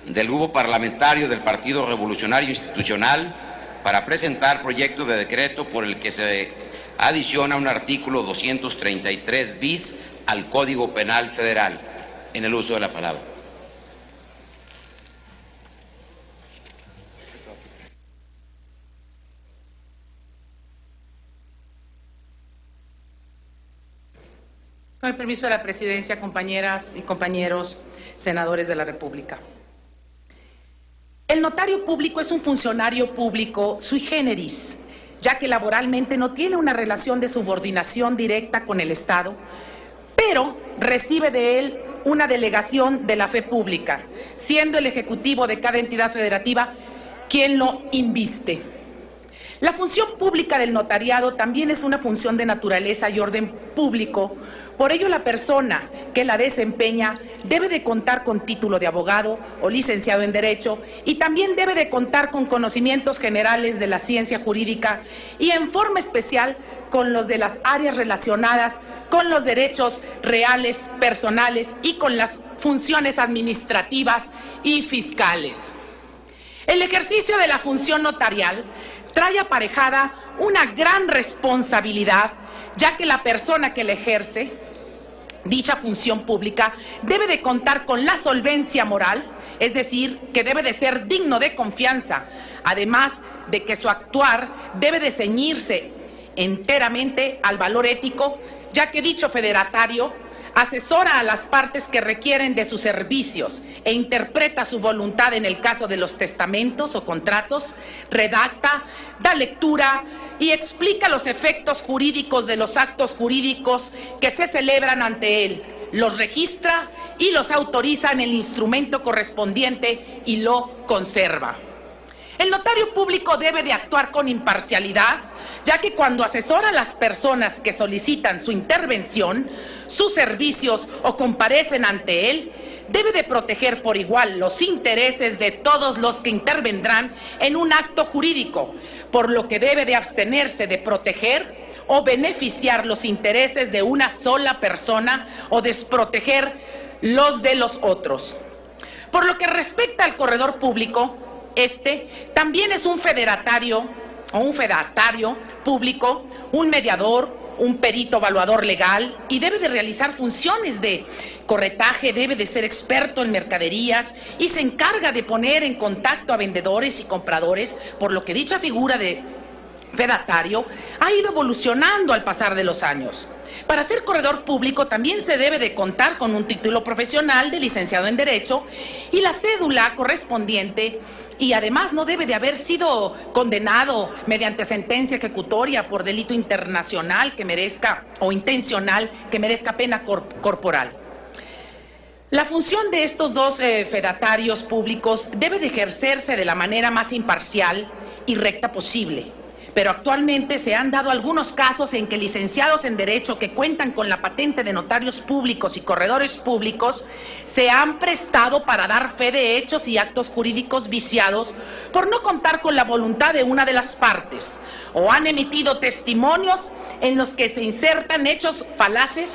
del Grupo Parlamentario del Partido Revolucionario Institucional para presentar proyecto de decreto por el que se adiciona un artículo 233 bis al Código Penal Federal. En el uso de la palabra. Con el permiso de la Presidencia, compañeras y compañeros senadores de la República. El notario público es un funcionario público sui generis, ya que laboralmente no tiene una relación de subordinación directa con el Estado, pero recibe de él una delegación de la fe pública, siendo el Ejecutivo de cada entidad federativa quien lo inviste. La función pública del notariado también es una función de naturaleza y orden público. Por ello, la persona que la desempeña debe de contar con título de abogado o licenciado en Derecho y también debe de contar con conocimientos generales de la ciencia jurídica y en forma especial con los de las áreas relacionadas con los derechos reales, personales y con las funciones administrativas y fiscales. El ejercicio de la función notarial trae aparejada una gran responsabilidad, ya que la persona que la ejerce dicha función pública debe de contar con la solvencia moral, es decir, que debe de ser digno de confianza, además de que su actuar debe de ceñirse enteramente al valor ético, ya que dicho federatario asesora a las partes que requieren de sus servicios e interpreta su voluntad en el caso de los testamentos o contratos, redacta, da lectura y explica los efectos jurídicos de los actos jurídicos que se celebran ante él, los registra y los autoriza en el instrumento correspondiente y lo conserva. El notario público debe de actuar con imparcialidad, ya que cuando asesora a las personas que solicitan su intervención, sus servicios o comparecen ante él, debe de proteger por igual los intereses de todos los que intervendrán en un acto jurídico, por lo que debe de abstenerse de proteger o beneficiar los intereses de una sola persona o desproteger los de los otros. Por lo que respecta al corredor público, este también es un federatario o un fedatario público, un mediador, un perito evaluador legal y debe de realizar funciones de corretaje, debe de ser experto en mercaderías y se encarga de poner en contacto a vendedores y compradores, por lo que dicha figura de fedatario ha ido evolucionando al pasar de los años. Para ser corredor público también se debe de contar con un título profesional de licenciado en Derecho y la cédula correspondiente, y además no debe de haber sido condenado mediante sentencia ejecutoria por delito internacional que merezca o intencional que merezca pena corporal. La función de estos dos fedatarios públicos debe de ejercerse de la manera más imparcial y recta posible. Pero actualmente se han dado algunos casos en que licenciados en Derecho que cuentan con la patente de notarios públicos y corredores públicos se han prestado para dar fe de hechos y actos jurídicos viciados por no contar con la voluntad de una de las partes, o han emitido testimonios en los que se insertan hechos falaces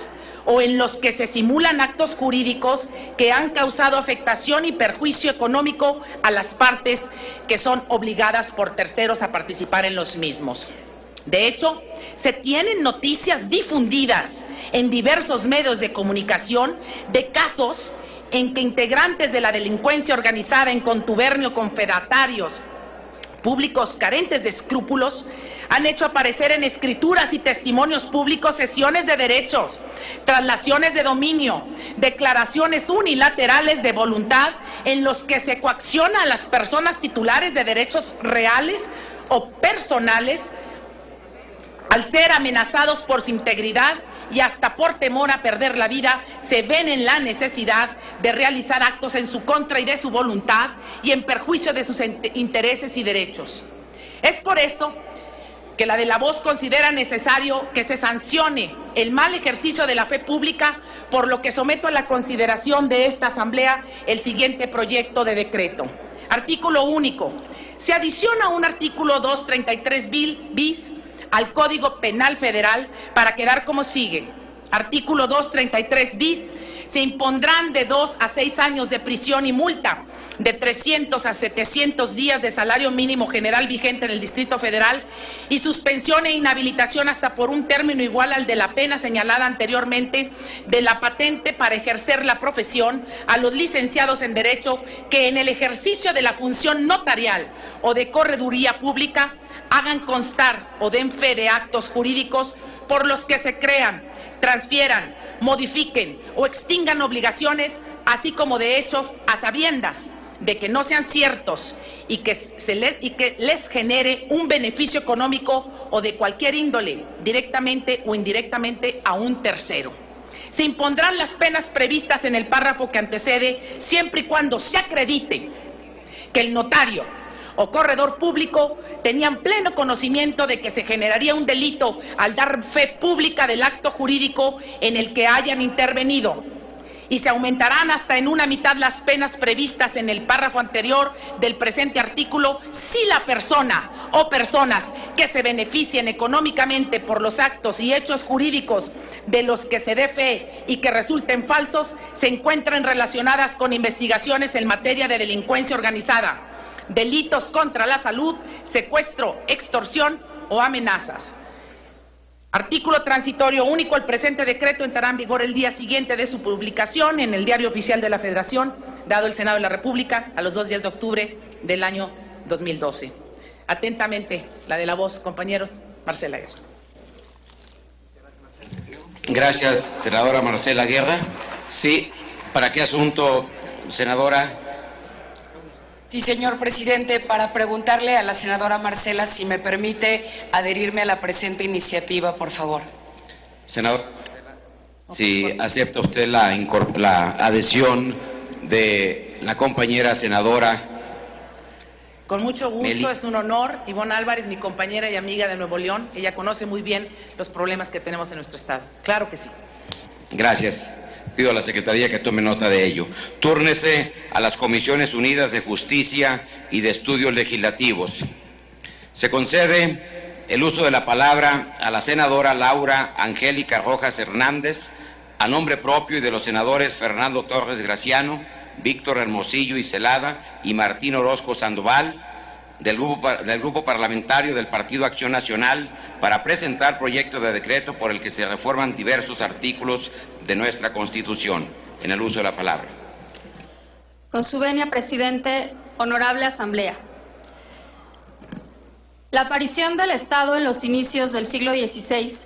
o en los que se simulan actos jurídicos que han causado afectación y perjuicio económico a las partes que son obligadas por terceros a participar en los mismos. De hecho, se tienen noticias difundidas en diversos medios de comunicación de casos en que integrantes de la delincuencia organizada en contubernio con fedatarios públicos carentes de escrúpulos han hecho aparecer en escrituras y testimonios públicos cesiones de derechos, traslaciones de dominio, declaraciones unilaterales de voluntad en los que se coacciona a las personas titulares de derechos reales o personales al ser amenazados por su integridad y hasta por temor a perder la vida, se ven en la necesidad de realizar actos en su contra y de su voluntad y en perjuicio de sus intereses y derechos. Es por esto que la de la Voz considera necesario que se sancione el mal ejercicio de la fe pública, por lo que someto a la consideración de esta Asamblea el siguiente proyecto de decreto. Artículo único. Se adiciona un artículo 233 bis al Código Penal Federal para quedar como sigue. Artículo 233 bis. se impondrán de 2 a 6 años de prisión y multa, de 300 a 700 días de salario mínimo general vigente en el Distrito Federal y suspensión e inhabilitación hasta por un término igual al de la pena señalada anteriormente de la patente para ejercer la profesión a los licenciados en Derecho que en el ejercicio de la función notarial o de correduría pública hagan constar o den fe de actos jurídicos por los que se crean, transfieran, modifiquen o extingan obligaciones, así como de hechos a sabiendas de que no sean ciertos y que les genere un beneficio económico o de cualquier índole, directamente o indirectamente a un tercero. Se impondrán las penas previstas en el párrafo que antecede, siempre y cuando se acredite que el notario o corredor público tenían pleno conocimiento de que se generaría un delito al dar fe pública del acto jurídico en el que hayan intervenido, y se aumentarán hasta en una mitad las penas previstas en el párrafo anterior del presente artículo si la persona o personas que se beneficien económicamente por los actos y hechos jurídicos de los que se dé fe y que resulten falsos se encuentran relacionadas con investigaciones en materia de delincuencia organizada, delitos contra la salud, secuestro, extorsión o amenazas. Artículo transitorio único. El presente decreto entrará en vigor el día siguiente de su publicación en el Diario Oficial de la Federación, dado el Senado de la República, a los 2 días de octubre del año 2012. Atentamente, la de la voz, compañeros, Marcela Guerra. Gracias, senadora Marcela Guerra. Sí, ¿para qué asunto, senadora? Sí, señor presidente, para preguntarle a la senadora Marcela si me permite adherirme a la presente iniciativa, por favor. Senador, si acepta usted la adhesión de la compañera senadora. Con mucho gusto, es un honor. Ivonne Álvarez, mi compañera y amiga de Nuevo León, ella conoce muy bien los problemas que tenemos en nuestro estado. Claro que sí. Gracias. Pido a la Secretaría que tome nota de ello. Túrnese a las Comisiones Unidas de Justicia y de Estudios Legislativos. Se concede el uso de la palabra a la senadora Laura Angélica Rojas Hernández, a nombre propio y de los senadores Fernando Torres Graciano, Víctor Hermosillo y Celada y Martín Orozco Sandoval, del Grupo Parlamentario del Partido Acción Nacional, para presentar proyecto de decreto por el que se reforman diversos artículos de nuestra Constitución. En el uso de la palabra. Con su venia, presidente, honorable Asamblea. La aparición del Estado en los inicios del siglo XVI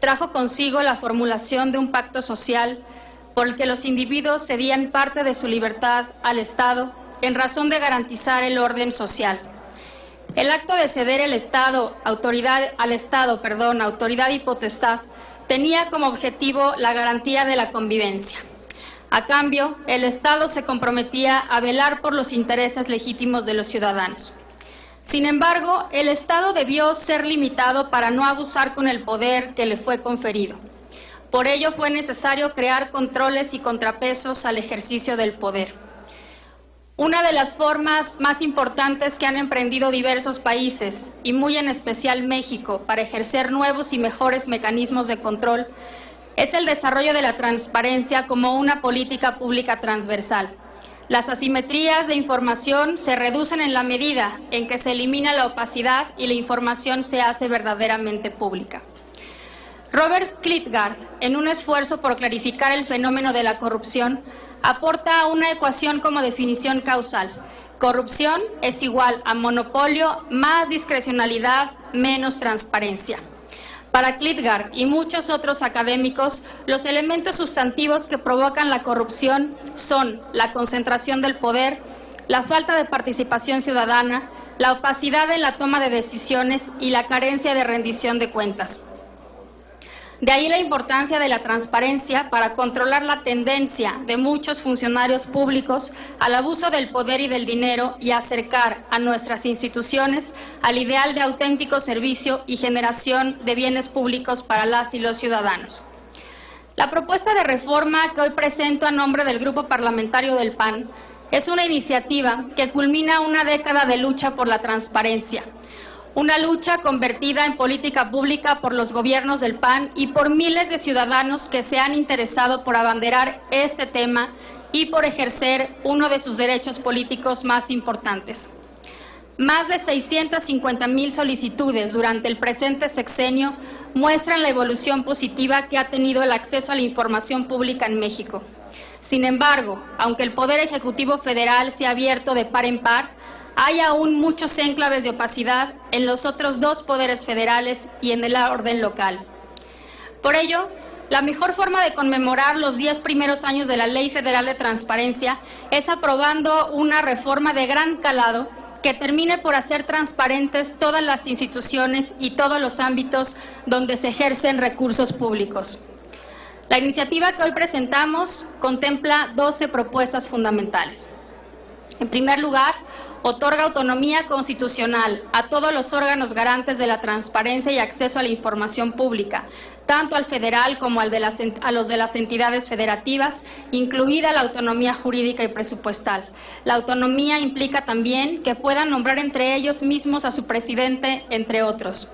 trajo consigo la formulación de un pacto social por el que los individuos cedían parte de su libertad al Estado en razón de garantizar el orden social. El acto de ceder autoridad y potestad, tenía como objetivo la garantía de la convivencia. A cambio, el Estado se comprometía a velar por los intereses legítimos de los ciudadanos. Sin embargo, el Estado debió ser limitado para no abusar con el poder que le fue conferido. Por ello fue necesario crear controles y contrapesos al ejercicio del poder. Una de las formas más importantes que han emprendido diversos países, y muy en especial México, para ejercer nuevos y mejores mecanismos de control, es el desarrollo de la transparencia como una política pública transversal. Las asimetrías de información se reducen en la medida en que se elimina la opacidad y la información se hace verdaderamente pública. Robert Klitgard, en un esfuerzo por clarificar el fenómeno de la corrupción, aporta una ecuación como definición causal. Corrupción es igual a monopolio más discrecionalidad menos transparencia. Para Klitgard y muchos otros académicos, los elementos sustantivos que provocan la corrupción son la concentración del poder, la falta de participación ciudadana, la opacidad en la toma de decisiones y la carencia de rendición de cuentas. De ahí la importancia de la transparencia para controlar la tendencia de muchos funcionarios públicos al abuso del poder y del dinero y acercar a nuestras instituciones al ideal de auténtico servicio y generación de bienes públicos para las y los ciudadanos. La propuesta de reforma que hoy presento a nombre del Grupo Parlamentario del PAN es una iniciativa que culmina una década de lucha por la transparencia. una lucha convertida en política pública por los gobiernos del PAN y por miles de ciudadanos que se han interesado por abanderar este tema y por ejercer uno de sus derechos políticos más importantes. Más de 650,000 solicitudes durante el presente sexenio muestran la evolución positiva que ha tenido el acceso a la información pública en México. Sin embargo, aunque el Poder Ejecutivo Federal se ha abierto de par en par, hay aún muchos enclaves de opacidad en los otros dos poderes federales y en el orden local. Por ello, la mejor forma de conmemorar los 10 primeros años de la Ley Federal de Transparencia es aprobando una reforma de gran calado que termine por hacer transparentes todas las instituciones y todos los ámbitos donde se ejercen recursos públicos. La iniciativa que hoy presentamos contempla 12 propuestas fundamentales. En primer lugar, otorga autonomía constitucional a todos los órganos garantes de la transparencia y acceso a la información pública, tanto al federal como a los de las entidades federativas, incluida la autonomía jurídica y presupuestal. La autonomía implica también que puedan nombrar entre ellos mismos a su presidente, entre otros.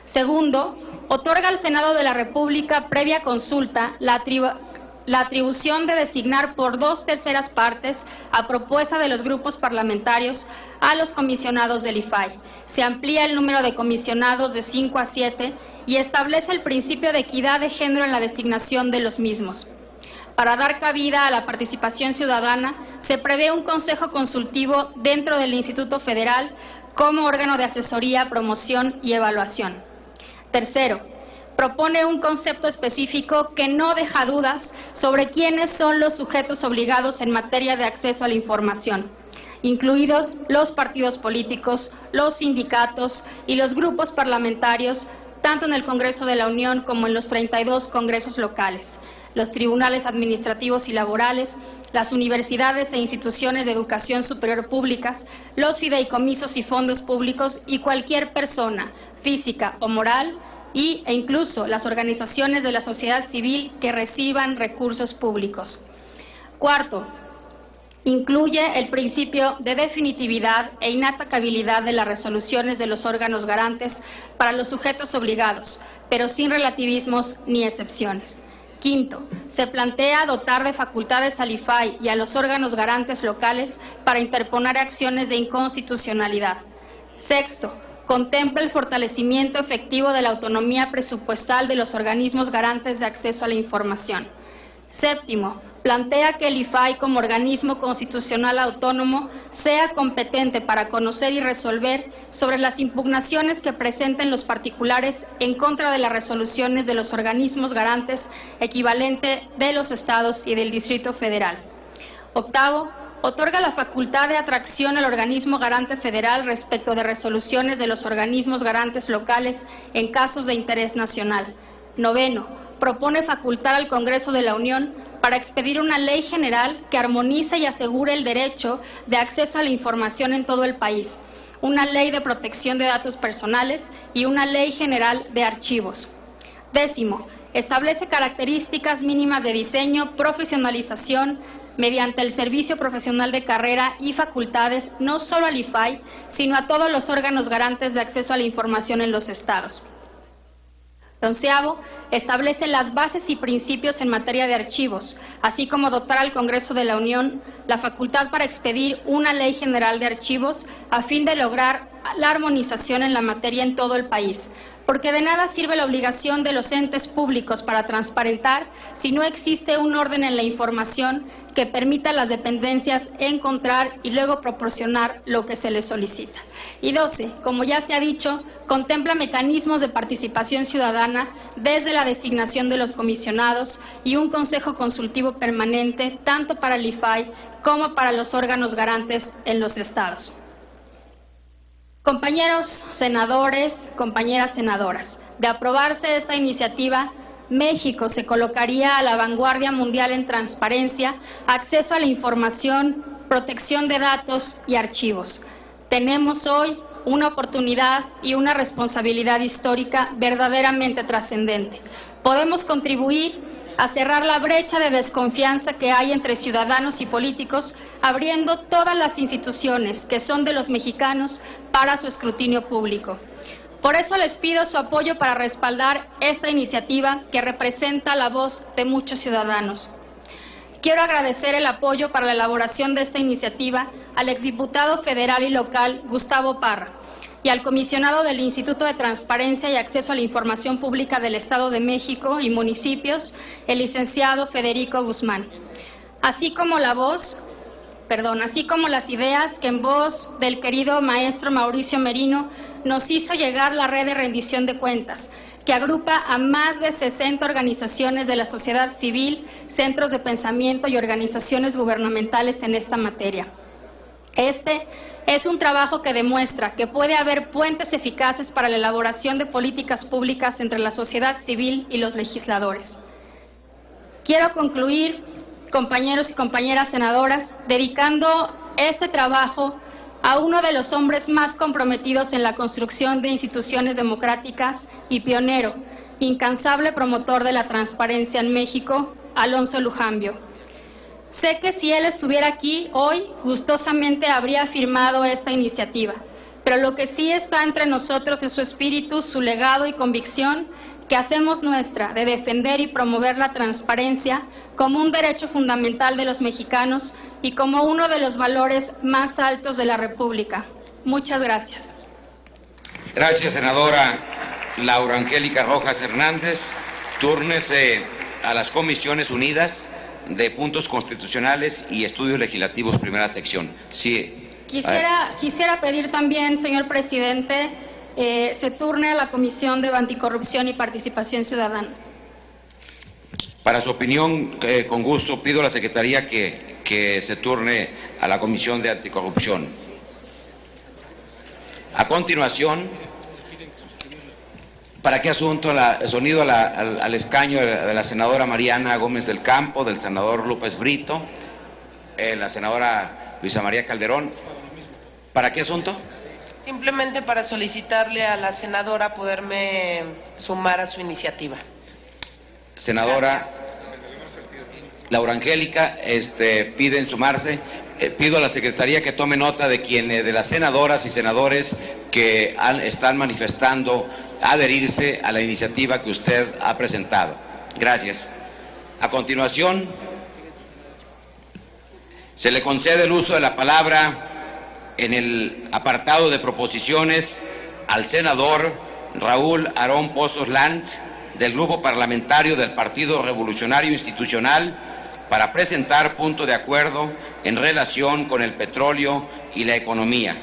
Segundo, otorga al Senado de la República, previa consulta, la atribución de designar por 2/3 partes, a propuesta de los grupos parlamentarios, a los comisionados del IFAI. Se amplía el número de comisionados de 5 a 7 y establece el principio de equidad de género en la designación de los mismos. Para dar cabida a la participación ciudadana, se prevé un consejo consultivo dentro del Instituto Federal como órgano de asesoría, promoción y evaluación. Tercero, propone un concepto específico que no deja dudas sobre quiénes son los sujetos obligados en materia de acceso a la información, incluidos los partidos políticos, los sindicatos y los grupos parlamentarios, tanto en el Congreso de la Unión como en los 32 congresos locales, los tribunales administrativos y laborales, las universidades e instituciones de educación superior públicas, los fideicomisos y fondos públicos y cualquier persona, física o moral, e incluso las organizaciones de la sociedad civil que reciban recursos públicos. Cuarto, incluye el principio de definitividad e inatacabilidad de las resoluciones de los órganos garantes para los sujetos obligados, pero sin relativismos ni excepciones. Quinto, se plantea dotar de facultades al IFAI y a los órganos garantes locales para interponer acciones de inconstitucionalidad. Sexto, contempla el fortalecimiento efectivo de la autonomía presupuestal de los organismos garantes de acceso a la información. Séptimo, plantea que el IFAI como organismo constitucional autónomo sea competente para conocer y resolver sobre las impugnaciones que presenten los particulares en contra de las resoluciones de los organismos garantes equivalente de los estados y del Distrito Federal. Octavo, otorga la facultad de atracción al organismo garante federal respecto de resoluciones de los organismos garantes locales en casos de interés nacional. Noveno, propone facultar al Congreso de la Unión para expedir una ley general que armonice y asegure el derecho de acceso a la información en todo el país, una ley de protección de datos personales y una ley general de archivos. Décimo, establece características mínimas de diseño, profesionalización, mediante el servicio profesional de carrera y facultades no solo al IFAI, sino a todos los órganos garantes de acceso a la información en los estados. Onceavo, establece las bases y principios en materia de archivos, así como dotar al Congreso de la Unión la facultad para expedir una ley general de archivos a fin de lograr la armonización en la materia en todo el país, porque de nada sirve la obligación de los entes públicos para transparentar si no existe un orden en la información que permita a las dependencias encontrar y luego proporcionar lo que se les solicita. Y 12, como ya se ha dicho, contempla mecanismos de participación ciudadana desde la designación de los comisionados y un consejo consultivo permanente tanto para el IFAI como para los órganos garantes en los estados. Compañeros senadores, compañeras senadoras, de aprobarse esta iniciativa, México se colocaría a la vanguardia mundial en transparencia, acceso a la información, protección de datos y archivos. Tenemos hoy una oportunidad y una responsabilidad histórica verdaderamente trascendente. Podemos contribuir a cerrar la brecha de desconfianza que hay entre ciudadanos y políticos abriendo todas las instituciones que son de los mexicanos para su escrutinio público. Por eso les pido su apoyo para respaldar esta iniciativa que representa la voz de muchos ciudadanos. Quiero agradecer el apoyo para la elaboración de esta iniciativa al exdiputado federal y local Gustavo Parra y al comisionado del Instituto de Transparencia y Acceso a la Información Pública del Estado de México y municipios, el licenciado Federico Guzmán, así como las ideas que en voz del querido maestro Mauricio Merino nos hizo llegar la red de rendición de cuentas, que agrupa a más de 60 organizaciones de la sociedad civil, centros de pensamiento y organizaciones gubernamentales en esta materia. Este es un trabajo que demuestra que puede haber puentes eficaces para la elaboración de políticas públicas entre la sociedad civil y los legisladores. Quiero concluir, compañeros y compañeras senadoras, dedicando este trabajo a uno de los hombres más comprometidos en la construcción de instituciones democráticas y pionero, incansable promotor de la transparencia en México, Alonso Lujambio. Sé que si él estuviera aquí hoy, gustosamente habría firmado esta iniciativa, pero lo que sí está entre nosotros es su espíritu, su legado y convicción que hacemos nuestra de defender y promover la transparencia como un derecho fundamental de los mexicanos y como uno de los valores más altos de la República. Muchas gracias. Gracias, senadora Laura Angélica Rojas Hernández. Túrnese a las Comisiones Unidas de Puntos Constitucionales y Estudios Legislativos, primera sección. Sí. Quisiera pedir también, señor presidente, se turne a la Comisión de Anticorrupción y Participación Ciudadana. Para su opinión, con gusto, pido a la Secretaría que se turne a la Comisión de Anticorrupción. A continuación, ¿para qué asunto? Sonido al escaño de la senadora Mariana Gómez del Campo, del senador López Brito, la senadora Luisa María Calderón. ¿Para qué asunto? Simplemente para solicitarle a la senadora poderme sumar a su iniciativa. Senadora Laura Angélica, piden sumarse. Pido a la Secretaría que tome nota de las senadoras y senadores que están manifestando adherirse a la iniciativa que usted ha presentado. Gracias. A continuación, se le concede el uso de la palabra en el apartado de proposiciones al senador Raúl Aarón Pozos Lanz, del Grupo Parlamentario del Partido Revolucionario Institucional, para presentar punto de acuerdo en relación con el petróleo y la economía.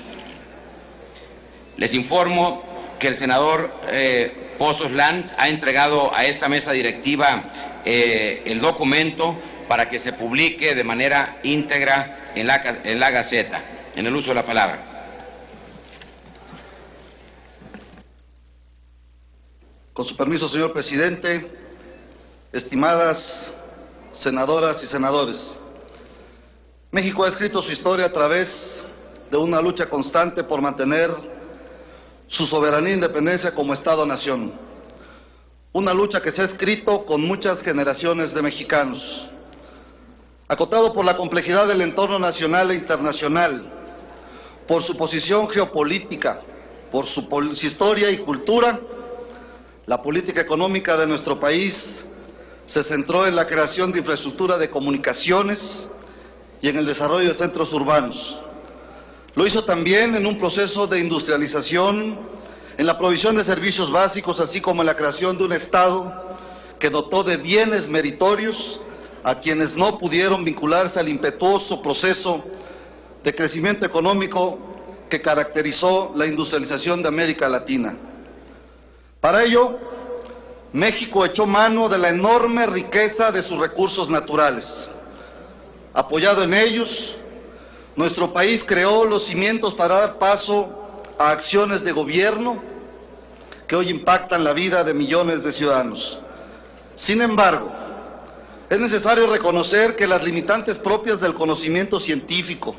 Les informo que el senador Pozos Lanz ha entregado a esta mesa directiva el documento para que se publique de manera íntegra en la Gaceta. En el uso de la palabra. Con su permiso, señor presidente, estimadas senadoras y senadores, México ha escrito su historia a través de una lucha constante por mantener su soberanía e independencia como Estado-nación. Una lucha que se ha escrito con muchas generaciones de mexicanos. Acotado por la complejidad del entorno nacional e internacional, por su posición geopolítica, por su historia y cultura, la política económica de nuestro país se centró en la creación de infraestructura de comunicaciones y en el desarrollo de centros urbanos. Lo hizo también en un proceso de industrialización, en la provisión de servicios básicos, así como en la creación de un Estado que dotó de bienes meritorios a quienes no pudieron vincularse al impetuoso proceso de crecimiento económico que caracterizó la industrialización de América Latina. Para ello, México echó mano de la enorme riqueza de sus recursos naturales. Apoyado en ellos, nuestro país creó los cimientos para dar paso a acciones de gobierno que hoy impactan la vida de millones de ciudadanos. Sin embargo, es necesario reconocer que las limitantes propias del conocimiento científico,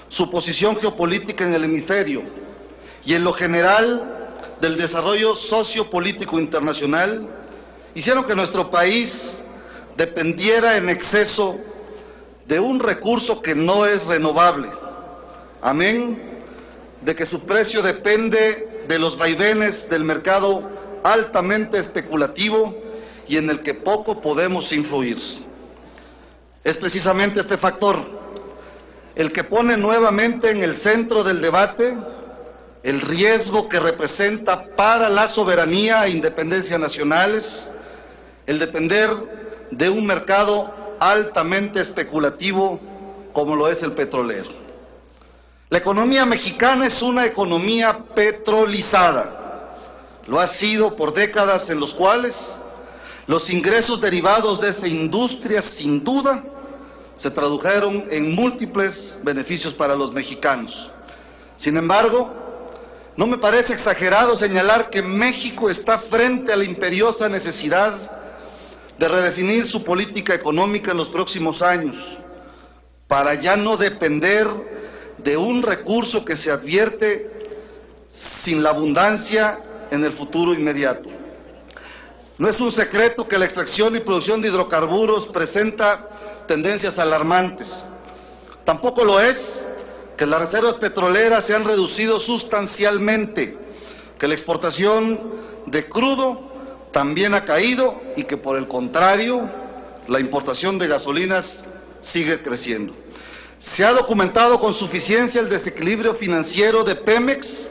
su posición geopolítica en el hemisferio y en lo general del desarrollo sociopolítico internacional hicieron que nuestro país dependiera en exceso de un recurso que no es renovable, amén de que su precio depende de los vaivenes del mercado altamente especulativo y en el que poco podemos influir. Es precisamente este factor el que pone nuevamente en el centro del debate el riesgo que representa para la soberanía e independencia nacionales el depender de un mercado altamente especulativo como lo es el petrolero. La economía mexicana es una economía petrolizada. Lo ha sido por décadas en los cuales los ingresos derivados de esa industria, sin duda, se tradujeron en múltiples beneficios para los mexicanos. Sin embargo, no me parece exagerado señalar que México está frente a la imperiosa necesidad de redefinir su política económica en los próximos años, para ya no depender de un recurso que se advierte sin la abundancia en el futuro inmediato. No es un secreto que la extracción y producción de hidrocarburos presenta tendencias alarmantes. Tampoco lo es que las reservas petroleras se han reducido sustancialmente, que la exportación de crudo también ha caído y que por el contrario la importación de gasolinas sigue creciendo. Se ha documentado con suficiencia el desequilibrio financiero de Pemex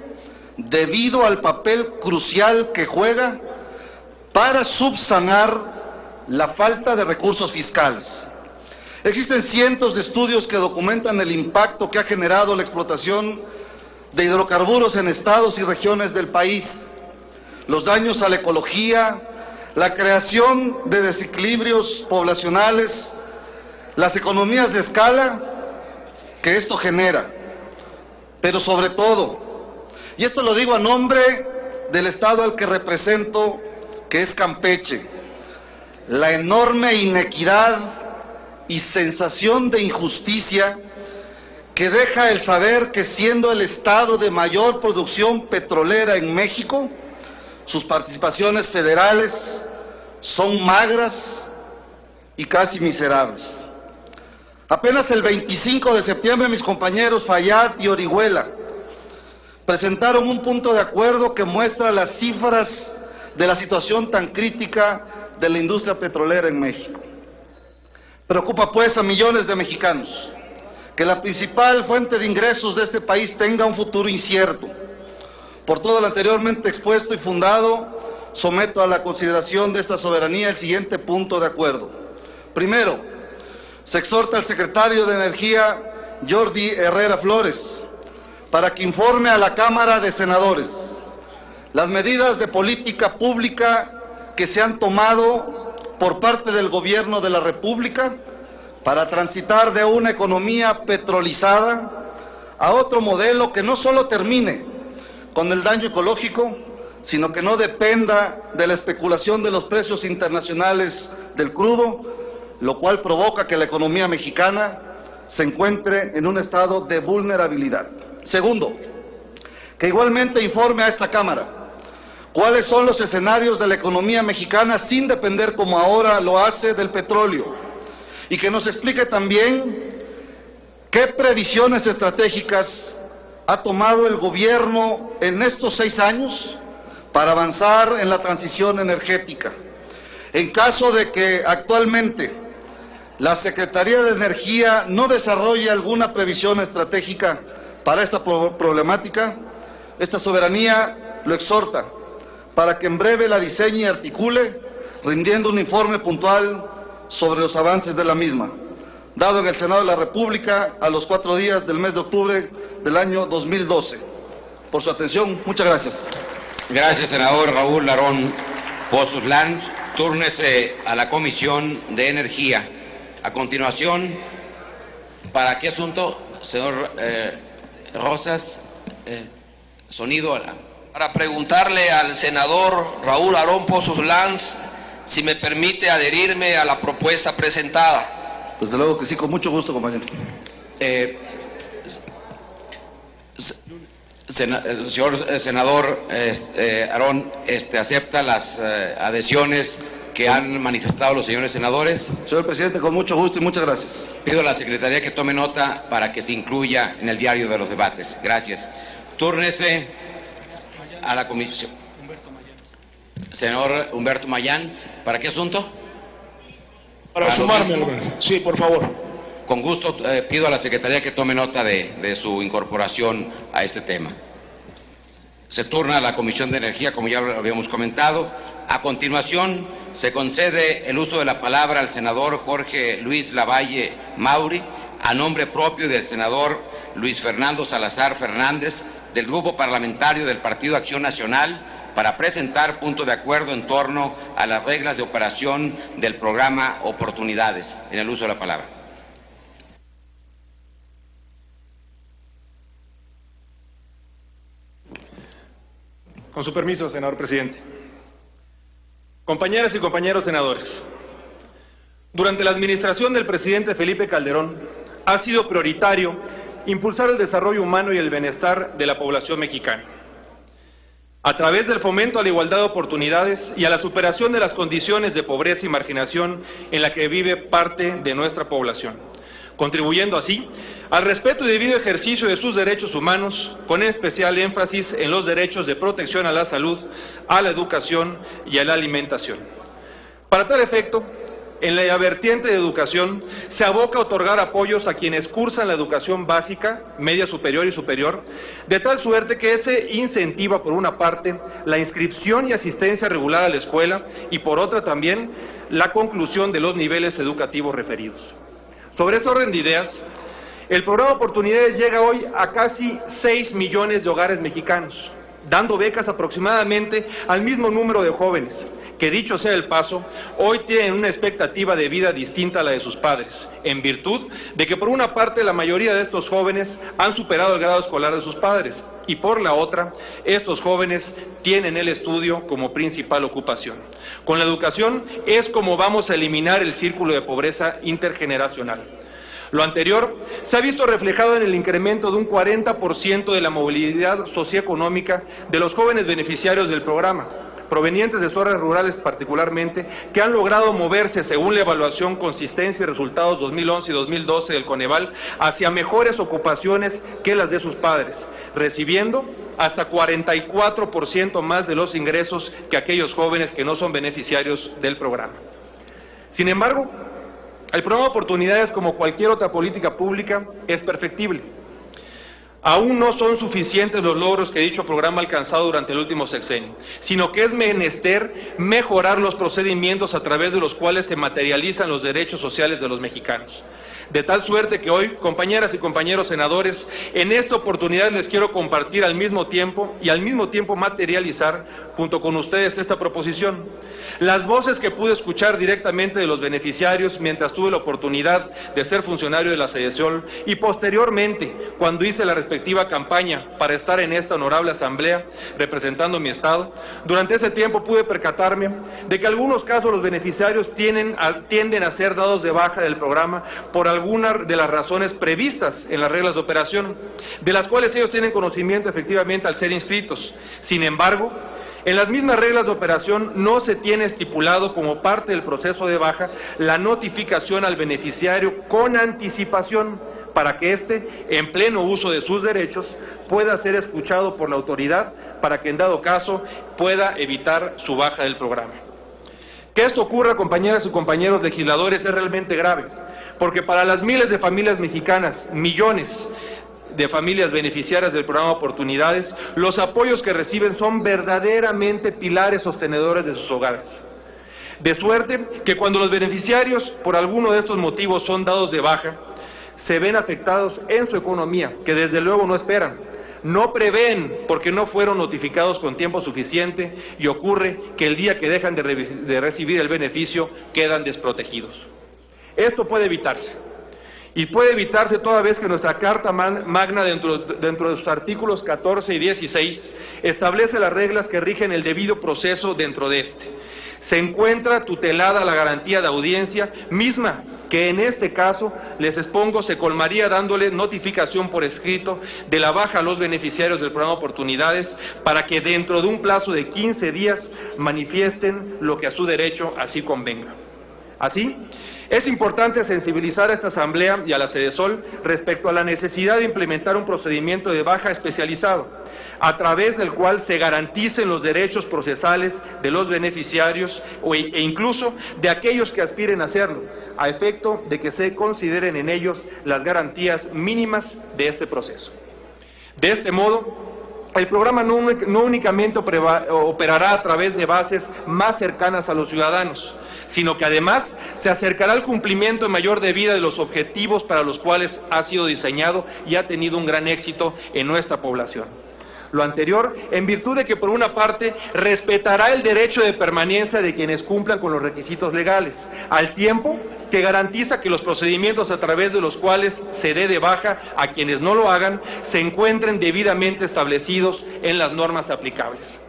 debido al papel crucial que juega para subsanar la falta de recursos fiscales. Existen cientos de estudios que documentan el impacto que ha generado la explotación de hidrocarburos en estados y regiones del país, los daños a la ecología, la creación de desequilibrios poblacionales, las economías de escala que esto genera, pero sobre todo, y esto lo digo a nombre del estado al que represento, que es Campeche, la enorme inequidad y sensación de injusticia que deja el saber que siendo el estado de mayor producción petrolera en México, sus participaciones federales son magras y casi miserables. Apenas el 25 de septiembre mis compañeros Fayad y Orihuela presentaron un punto de acuerdo que muestra las cifras de la situación tan crítica de la industria petrolera en México. Preocupa pues a millones de mexicanos que la principal fuente de ingresos de este país tenga un futuro incierto. Por todo lo anteriormente expuesto y fundado, someto a la consideración de esta soberanía el siguiente punto de acuerdo. Primero, se exhorta al secretario de Energía, Jordi Herrera Flores, para que informe a la Cámara de Senadores las medidas de política pública que se han tomado por parte del Gobierno de la República para transitar de una economía petrolizada a otro modelo que no solo termine con el daño ecológico, sino que no dependa de la especulación de los precios internacionales del crudo, lo cual provoca que la economía mexicana se encuentre en un estado de vulnerabilidad. Segundo, que igualmente informe a esta Cámara cuáles son los escenarios de la economía mexicana sin depender como ahora lo hace del petróleo, y que nos explique también qué previsiones estratégicas ha tomado el gobierno en estos 6 años para avanzar en la transición energética. En caso de que actualmente la Secretaría de Energía no desarrolle alguna previsión estratégica para esta problemática, esta soberanía lo exhorta para que en breve la diseñe y articule, rindiendo un informe puntual sobre los avances de la misma, dado en el Senado de la República a los 4 días del mes de octubre del año 2012. Por su atención, muchas gracias. Gracias, senador Raúl Larón Pozos Lanz. Túrnese a la Comisión de Energía. A continuación, ¿para qué asunto, señor Rosas? Sonido a la... Para preguntarle al senador Raúl Larón Pozos Lanz si me permite adherirme a la propuesta presentada. Desde luego que sí, con mucho gusto, compañero. Señor senador Arón, ¿acepta las adhesiones que han manifestado los señores senadores. Señor presidente, con mucho gusto y muchas gracias. Pido a la Secretaría que tome nota para que se incluya en el diario de los debates. Gracias. Túrnese a la comisión. Señor Humberto Mayans, ¿para qué asunto? Para sumarme, sí, por favor. Con gusto pido a la Secretaría que tome nota de su incorporación a este tema. Se turna a la Comisión de Energía, como ya lo habíamos comentado. A continuación, se concede el uso de la palabra al senador Jorge Luis Lavalle Mauri, a nombre propio del senador Luis Fernando Salazar Fernández, del Grupo Parlamentario del Partido Acción Nacional, para presentar punto de acuerdo en torno a las reglas de operación del programa Oportunidades. En el uso de la palabra. Con su permiso, senador presidente. Compañeras y compañeros senadores, durante la administración del presidente Felipe Calderón ha sido prioritario impulsar el desarrollo humano y el bienestar de la población mexicana, a través del fomento a la igualdad de oportunidades y a la superación de las condiciones de pobreza y marginación en la que vive parte de nuestra población, contribuyendo así al respeto y debido ejercicio de sus derechos humanos, con especial énfasis en los derechos de protección a la salud, a la educación y a la alimentación. Para tal efecto, en la vertiente de educación se aboca a otorgar apoyos a quienes cursan la educación básica, media superior y superior, de tal suerte que se incentiva por una parte la inscripción y asistencia regular a la escuela y por otra también la conclusión de los niveles educativos referidos. Sobre este orden de ideas, el programa Oportunidades llega hoy a casi 6 millones de hogares mexicanos, dando becas aproximadamente al mismo número de jóvenes, que dicho sea el paso, hoy tienen una expectativa de vida distinta a la de sus padres, en virtud de que por una parte la mayoría de estos jóvenes han superado el grado escolar de sus padres, y por la otra, estos jóvenes tienen el estudio como principal ocupación. Con la educación es como vamos a eliminar el círculo de pobreza intergeneracional. Lo anterior se ha visto reflejado en el incremento de un 40% de la movilidad socioeconómica de los jóvenes beneficiarios del programa, provenientes de zonas rurales particularmente, que han logrado moverse, según la evaluación Consistencia y Resultados 2011 y 2012 del Coneval, hacia mejores ocupaciones que las de sus padres, recibiendo hasta 44% más de los ingresos que aquellos jóvenes que no son beneficiarios del programa. Sin embargo, el programa Oportunidades, como cualquier otra política pública, es perfectible. Aún no son suficientes los logros que dicho programa ha alcanzado durante el último sexenio, sino que es menester mejorar los procedimientos a través de los cuales se materializan los derechos sociales de los mexicanos. De tal suerte que hoy, compañeras y compañeros senadores, en esta oportunidad les quiero compartir al mismo tiempo materializar junto con ustedes esta proposición. Las voces que pude escuchar directamente de los beneficiarios mientras tuve la oportunidad de ser funcionario de la SEDESOL y posteriormente cuando hice la respectiva campaña para estar en esta honorable asamblea representando mi estado, durante ese tiempo pude percatarme de que en algunos casos los beneficiarios tienden a ser dados de baja del programa por alguna de las razones previstas en las reglas de operación, de las cuales ellos tienen conocimiento efectivamente al ser inscritos. Sin embargo, en las mismas reglas de operación no se tiene estipulado como parte del proceso de baja la notificación al beneficiario con anticipación para que éste, en pleno uso de sus derechos, pueda ser escuchado por la autoridad para que en dado caso pueda evitar su baja del programa. Que esto ocurra, compañeras y compañeros legisladores, es realmente grave, porque para las miles de familias mexicanas, millones de familias beneficiarias del programa Oportunidades, los apoyos que reciben son verdaderamente pilares sostenedores de sus hogares. De suerte que cuando los beneficiarios, por alguno de estos motivos, son dados de baja, se ven afectados en su economía, que desde luego no esperan, no prevén porque no fueron notificados con tiempo suficiente y ocurre que el día que dejan de recibir el beneficio quedan desprotegidos. Esto puede evitarse. Y puede evitarse toda vez que nuestra Carta Magna, dentro de sus artículos 14 y 16, establece las reglas que rigen el debido proceso dentro de este. Se encuentra tutelada la garantía de audiencia misma que en este caso, les expongo, se colmaría dándole notificación por escrito de la baja a los beneficiarios del programa Oportunidades para que dentro de un plazo de 15 días manifiesten lo que a su derecho así convenga. Así, es importante sensibilizar a esta Asamblea y a la Sedesol respecto a la necesidad de implementar un procedimiento de baja especializado, a través del cual se garanticen los derechos procesales de los beneficiarios e incluso de aquellos que aspiren a hacerlo, a efecto de que se consideren en ellos las garantías mínimas de este proceso. De este modo, el programa no únicamente operará a través de bases más cercanas a los ciudadanos, sino que además se acercará al cumplimiento en mayor medida de los objetivos para los cuales ha sido diseñado y ha tenido un gran éxito en nuestra población. Lo anterior, en virtud de que por una parte respetará el derecho de permanencia de quienes cumplan con los requisitos legales, al tiempo que garantiza que los procedimientos a través de los cuales se dé de baja a quienes no lo hagan se encuentren debidamente establecidos en las normas aplicables.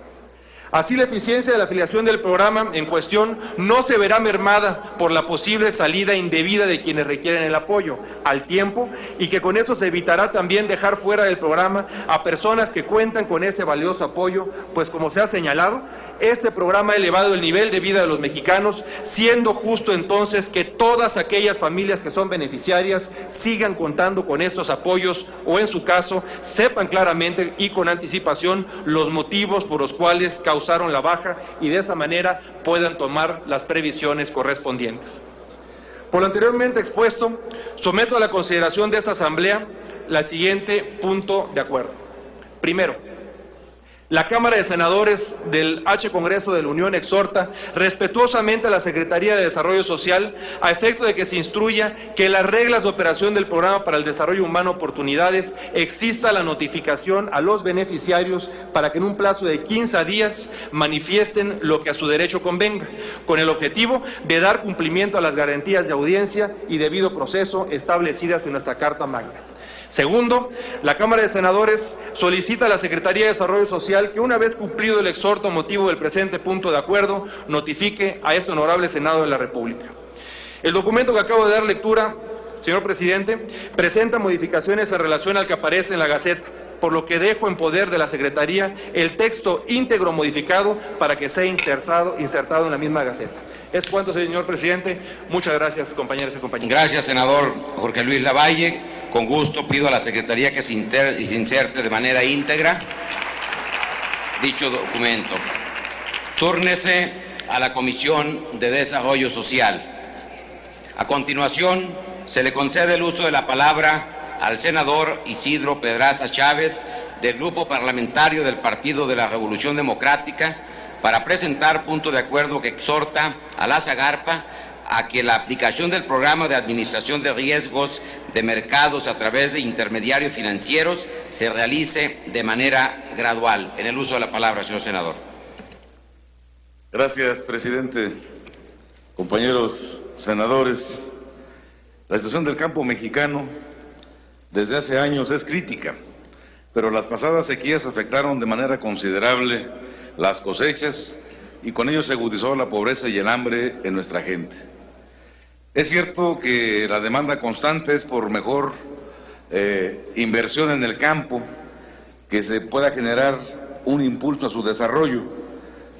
Así, la eficiencia de la afiliación del programa en cuestión no se verá mermada por la posible salida indebida de quienes requieren el apoyo, al tiempo, y que con eso se evitará también dejar fuera del programa a personas que cuentan con ese valioso apoyo, pues como se ha señalado, este programa ha elevado el nivel de vida de los mexicanos, siendo justo entonces que todas aquellas familias que son beneficiarias sigan contando con estos apoyos o, en su caso, sepan claramente y con anticipación los motivos por los cuales causaron la baja y de esa manera puedan tomar las previsiones correspondientes. Por lo anteriormente expuesto, someto a la consideración de esta Asamblea el siguiente punto de acuerdo. Primero, la Cámara de Senadores del H. Congreso de la Unión exhorta respetuosamente a la Secretaría de Desarrollo Social a efecto de que se instruya que en las reglas de operación del Programa para el Desarrollo Humano Oportunidades exista la notificación a los beneficiarios para que en un plazo de 15 días manifiesten lo que a su derecho convenga, con el objetivo de dar cumplimiento a las garantías de audiencia y debido proceso establecidas en nuestra Carta Magna. Segundo, la Cámara de Senadores solicita a la Secretaría de Desarrollo Social que, una vez cumplido el exhorto motivo del presente punto de acuerdo, notifique a este honorable Senado de la República. El documento que acabo de dar lectura, señor presidente, presenta modificaciones en relación al que aparece en la Gaceta, por lo que dejo en poder de la Secretaría el texto íntegro modificado para que sea insertado en la misma Gaceta. Es cuanto, señor presidente. Muchas gracias, compañeras y compañeros. Gracias, senador Jorge Luis Lavalle. Con gusto pido a la Secretaría que se inserte de manera íntegra dicho documento. Túrnese a la Comisión de Desarrollo Social. A continuación, se le concede el uso de la palabra al senador Isidro Pedraza Chávez, del Grupo Parlamentario del Partido de la Revolución Democrática, para presentar punto de acuerdo que exhorta a la SAGARPA a que la aplicación del programa de administración de riesgos de mercados a través de intermediarios financieros se realice de manera gradual. En el uso de la palabra, señor senador. Gracias, presidente. Compañeros senadores, la situación del campo mexicano desde hace años es crítica, pero las pasadas sequías afectaron de manera considerable las cosechas y con ello se agudizó la pobreza y el hambre en nuestra gente. Es cierto que la demanda constante es por mejor inversión en el campo, que se pueda generar un impulso a su desarrollo,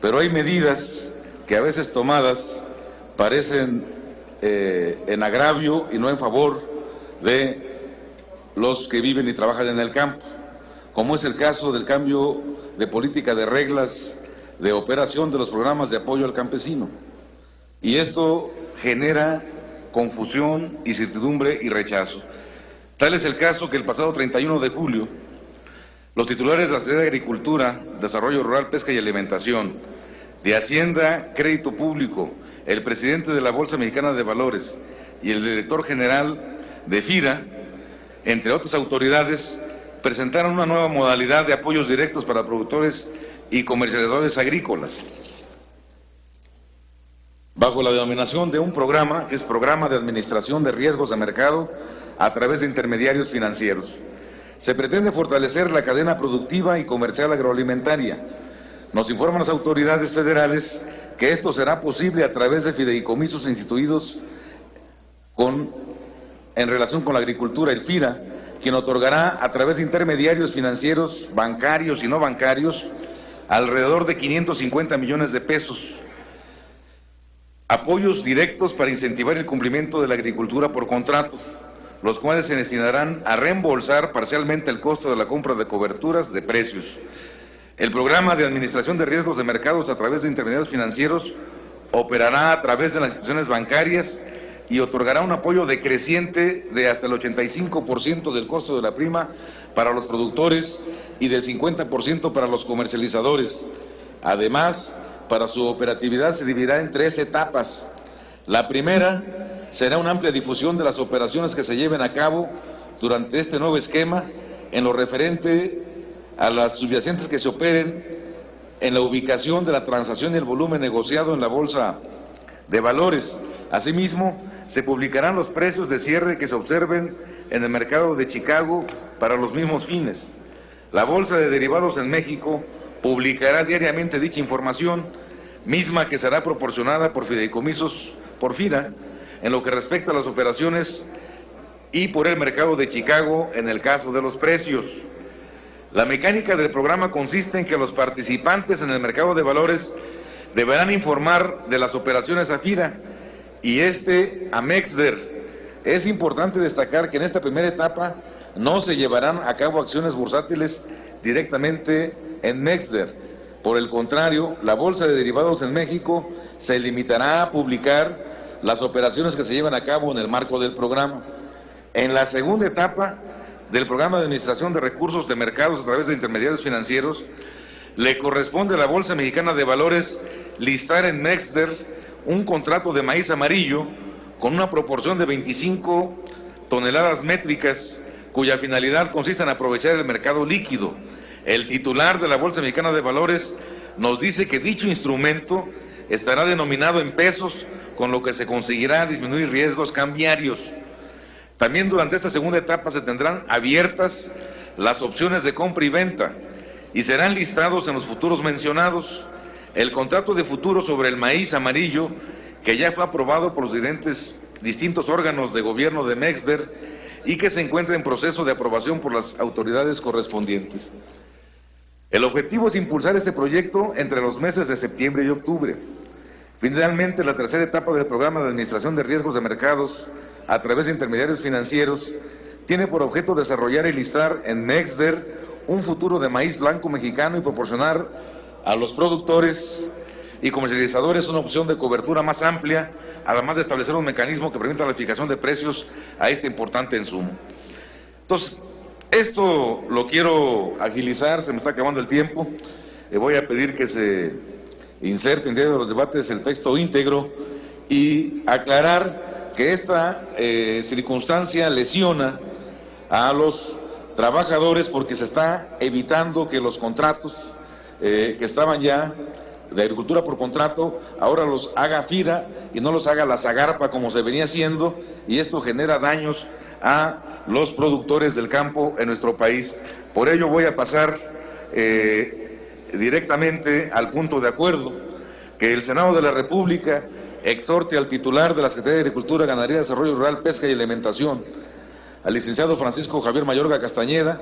pero hay medidas que a veces tomadas parecen en agravio y no en favor de los que viven y trabajan en el campo, como es el caso del cambio de política de reglas de operación de los programas de apoyo al campesino. Y esto genera confusión, incertidumbre y rechazo. Tal es el caso que el pasado 31 de julio, los titulares de la Secretaría de Agricultura, Desarrollo Rural, Pesca y Alimentación, de Hacienda, Crédito Público, el presidente de la Bolsa Mexicana de Valores y el director general de FIRA, entre otras autoridades, presentaron una nueva modalidad de apoyos directos para productores y comercializadores agrícolas, bajo la denominación de un programa que es Programa de Administración de Riesgos de Mercado a través de intermediarios financieros. Se pretende fortalecer la cadena productiva y comercial agroalimentaria. Nos informan las autoridades federales que esto será posible a través de fideicomisos instituidos en relación con la agricultura, el FIRA, quien otorgará a través de intermediarios financieros, bancarios y no bancarios, alrededor de 550 millones de pesos. Apoyos directos para incentivar el cumplimiento de la agricultura por contrato, los cuales se destinarán a reembolsar parcialmente el costo de la compra de coberturas de precios. El programa de administración de riesgos de mercados a través de intermediarios financieros operará a través de las instituciones bancarias y otorgará un apoyo decreciente de hasta el 85% del costo de la prima para los productores y del 50% para los comercializadores. Además, para su operatividad se dividirá en 3 etapas. La primera será una amplia difusión de las operaciones que se lleven a cabo durante este nuevo esquema en lo referente a las subyacentes que se operen en la ubicación de la transacción y el volumen negociado en la Bolsa de Valores. Asimismo, se publicarán los precios de cierre que se observen en el mercado de Chicago para los mismos fines. La Bolsa de Derivados en México publicará diariamente dicha información, misma que será proporcionada por fideicomisos por FIRA en lo que respecta a las operaciones y por el mercado de Chicago en el caso de los precios. La mecánica del programa consiste en que los participantes en el mercado de valores deberán informar de las operaciones a FIRA y a MEXDER. Es importante destacar que en esta primera etapa no se llevarán a cabo acciones bursátiles directamente en MEXDER. Por el contrario, la Bolsa de Derivados en México se limitará a publicar las operaciones que se llevan a cabo en el marco del programa. En la segunda etapa del programa de administración de recursos de mercados a través de intermediarios financieros, le corresponde a la Bolsa Mexicana de Valores listar en MEXDER un contrato de maíz amarillo con una proporción de 25 toneladas métricas, cuya finalidad consiste en aprovechar el mercado líquido. El titular de la Bolsa Mexicana de Valores nos dice que dicho instrumento estará denominado en pesos, con lo que se conseguirá disminuir riesgos cambiarios. También durante esta segunda etapa se tendrán abiertas las opciones de compra y venta y serán listados en los futuros mencionados. El contrato de futuro sobre el maíz amarillo, que ya fue aprobado por los distintos órganos de gobierno de MEXDER y que se encuentra en proceso de aprobación por las autoridades correspondientes. El objetivo es impulsar este proyecto entre los meses de septiembre y octubre. Finalmente, la tercera etapa del programa de administración de riesgos de mercados a través de intermediarios financieros tiene por objeto desarrollar y listar en MEXDER un futuro de maíz blanco mexicano y proporcionar a los productores y comercializadores una opción de cobertura más amplia, además de establecer un mecanismo que permita la fijación de precios a este importante insumo. Entonces, esto lo quiero agilizar, se me está acabando el tiempo. Voy a pedir que se inserte en medio de los debates el texto íntegro y aclarar que esta circunstancia lesiona a los trabajadores porque se está evitando que los contratos que estaban ya de agricultura por contrato, ahora los haga FIRA y no los haga la Zagarpa como se venía haciendo, y esto genera daños a los productores del campo en nuestro país. Por ello voy a pasar directamente al punto de acuerdo, que el Senado de la República exhorte al titular de la Secretaría de Agricultura, Ganadería, Desarrollo Rural, Pesca y Alimentación, al licenciado Francisco Javier Mayorga Castañeda,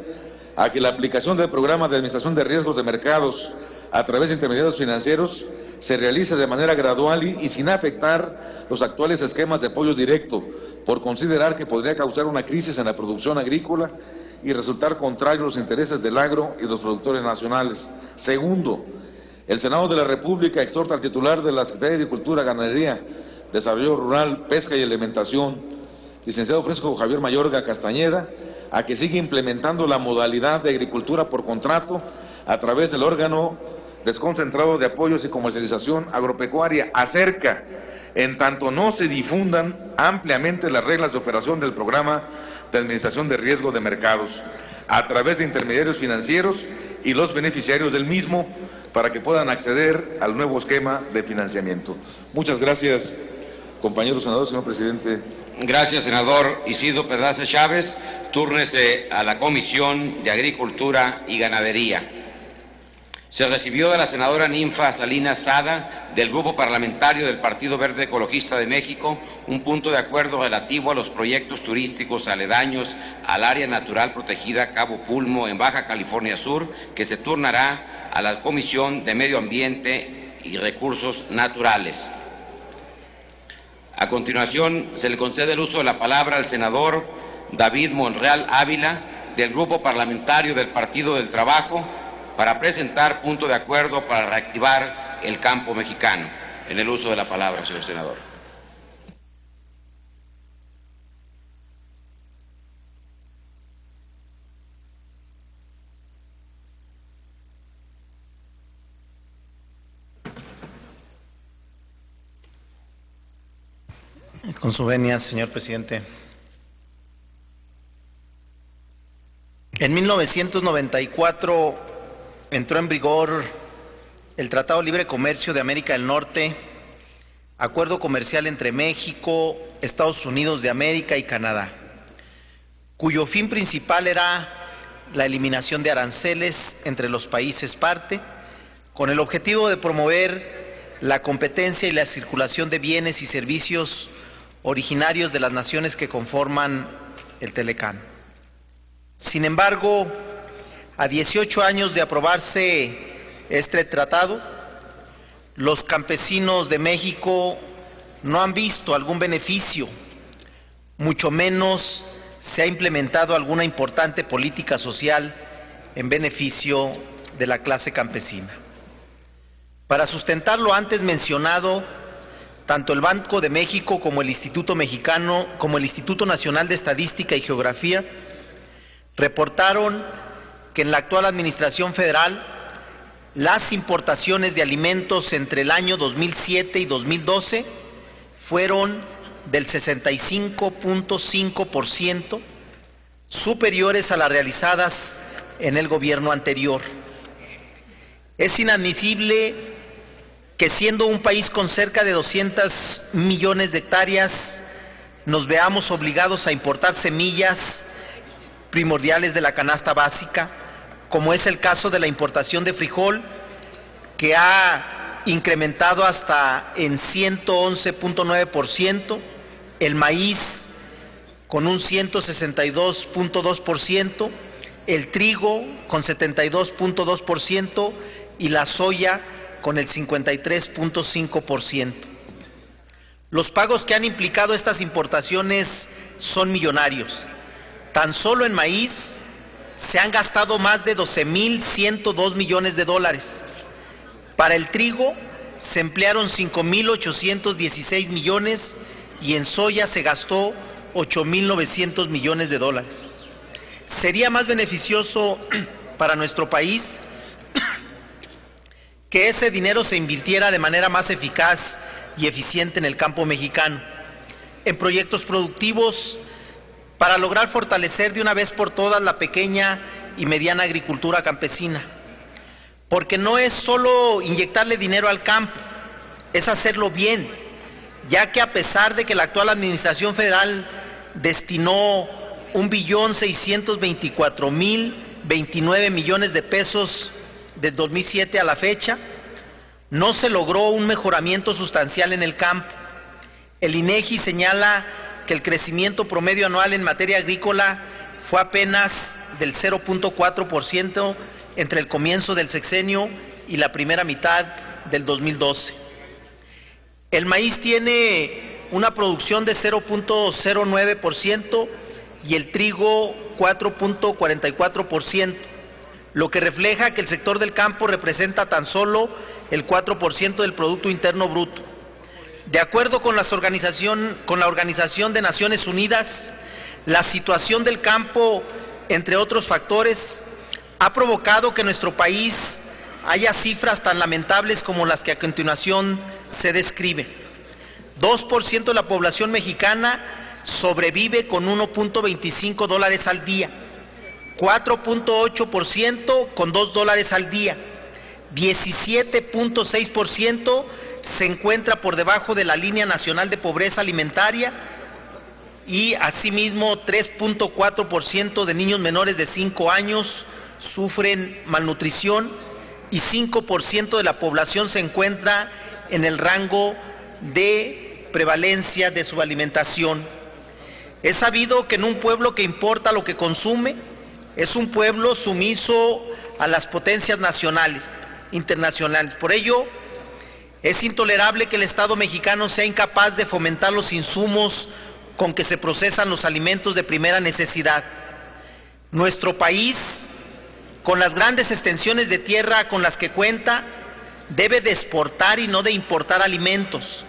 a que la aplicación del programa de administración de riesgos de mercados a través de intermediarios financieros se realice de manera gradual y sin afectar los actuales esquemas de apoyo directo, por considerar que podría causar una crisis en la producción agrícola y resultar contrario a los intereses del agro y los productores nacionales. Segundo, el Senado de la República exhorta al titular de la Secretaría de Agricultura, Ganadería, Desarrollo Rural, Pesca y Alimentación, licenciado Francisco Javier Mayorga Castañeda, a que siga implementando la modalidad de agricultura por contrato a través del órgano desconcentrado de apoyos y comercialización agropecuaria, ACERCA, en tanto no se difundan ampliamente las reglas de operación del programa de administración de riesgo de mercados a través de intermediarios financieros y los beneficiarios del mismo, para que puedan acceder al nuevo esquema de financiamiento. Muchas gracias, compañeros senadores, señor presidente. Gracias, senador Isidro Pedraza Chávez. Túrnese a la Comisión de Agricultura y Ganadería. Se recibió de la senadora Ninfa Salinas Sada, del Grupo Parlamentario del Partido Verde Ecologista de México, un punto de acuerdo relativo a los proyectos turísticos aledaños al área natural protegida Cabo Pulmo en Baja California Sur, que se turnará a la Comisión de Medio Ambiente y Recursos Naturales. A continuación, se le concede el uso de la palabra al senador David Monreal Ávila, del Grupo Parlamentario del Partido del Trabajo, para presentar punto de acuerdo para reactivar el campo mexicano. En el uso de la palabra, señor senador. Con su venia, señor presidente. En 1994 entró en vigor el Tratado de Libre Comercio de América del Norte, acuerdo comercial entre México, Estados Unidos de América y Canadá, cuyo fin principal era la eliminación de aranceles entre los países parte, con el objetivo de promover la competencia y la circulación de bienes y servicios originarios de las naciones que conforman el Telecán. Sin embargo, a 18 años de aprobarse este tratado, los campesinos de México no han visto algún beneficio, mucho menos se ha implementado alguna importante política social en beneficio de la clase campesina. Para sustentar lo antes mencionado, tanto el Banco de México como el Instituto Nacional de Estadística y Geografía reportaron que en la actual administración federal las importaciones de alimentos entre el año 2007 y 2012 fueron del 65.5%, superiores a las realizadas en el gobierno anterior. Es inadmisible que, siendo un país con cerca de 200 millones de hectáreas, nos veamos obligados a importar semillas primordiales de la canasta básica, como es el caso de la importación de frijol, que ha incrementado hasta en 111.9%, el maíz con un 162.2%, el trigo con 72.2% y la soya con el 53.5%. Los pagos que han implicado estas importaciones son millonarios. Tan solo en maíz se han gastado más de 12.102 millones de dólares. Para el trigo se emplearon 5.816 millones y en soya se gastó 8.900 millones de dólares. Sería más beneficioso para nuestro país que ese dinero se invirtiera de manera más eficaz y eficiente en el campo mexicano, en proyectos productivos para lograr fortalecer de una vez por todas la pequeña y mediana agricultura campesina. Porque no es solo inyectarle dinero al campo, es hacerlo bien, ya que a pesar de que la actual administración federal destinó 1.624.029 millones de pesos del 2007 a la fecha, no se logró un mejoramiento sustancial en el campo. El INEGI señala que el crecimiento promedio anual en materia agrícola fue apenas del 0.4% entre el comienzo del sexenio y la primera mitad del 2012. El maíz tiene una producción de 0.09% y el trigo 4.44%, lo que refleja que el sector del campo representa tan solo el 4% del Producto Interno Bruto. De acuerdo con la Organización de Naciones Unidas, la situación del campo, entre otros factores, ha provocado que en nuestro país haya cifras tan lamentables como las que a continuación se describen. 2% de la población mexicana sobrevive con 1.25 dólares al día, 4.8% con 2 dólares al día, 17.6% se encuentra por debajo de la línea nacional de pobreza alimentaria y asimismo 3.4% de niños menores de 5 años sufren malnutrición y 5% de la población se encuentra en el rango de prevalencia de subalimentación. Es sabido que en un pueblo que importa lo que consume, es un pueblo sumiso a las potencias nacionales, internacionales. Por ello, es intolerable que el Estado mexicano sea incapaz de fomentar los insumos con que se procesan los alimentos de primera necesidad. Nuestro país, con las grandes extensiones de tierra con las que cuenta, debe de exportar y no de importar alimentos.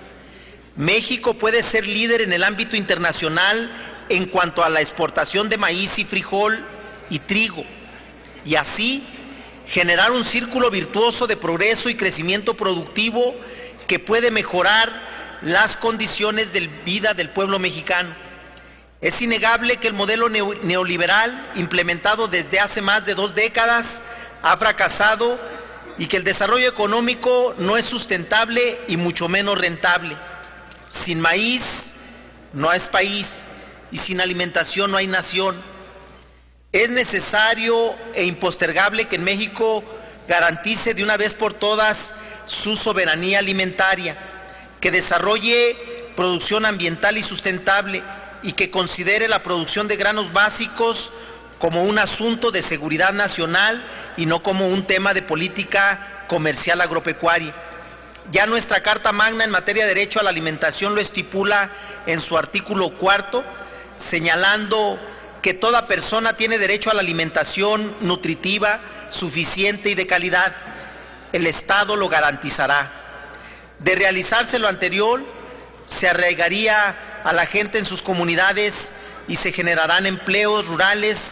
México puede ser líder en el ámbito internacional en cuanto a la exportación de maíz y frijol y trigo, y así generar un círculo virtuoso de progreso y crecimiento productivo que puede mejorar las condiciones de vida del pueblo mexicano. Es innegable que el modelo neoliberal implementado desde hace más de 2 décadas ha fracasado y que el desarrollo económico no es sustentable y mucho menos rentable. Sin maíz no es país y sin alimentación no hay nación. Es necesario e impostergable que en México garantice de una vez por todas su soberanía alimentaria, que desarrolle producción ambiental y sustentable y que considere la producción de granos básicos como un asunto de seguridad nacional y no como un tema de política comercial agropecuaria. Ya nuestra Carta Magna en materia de derecho a la alimentación lo estipula en su artículo 4, señalando que toda persona tiene derecho a la alimentación nutritiva, suficiente y de calidad. El Estado lo garantizará. De realizarse lo anterior, se arraigaría a la gente en sus comunidades y se generarán empleos rurales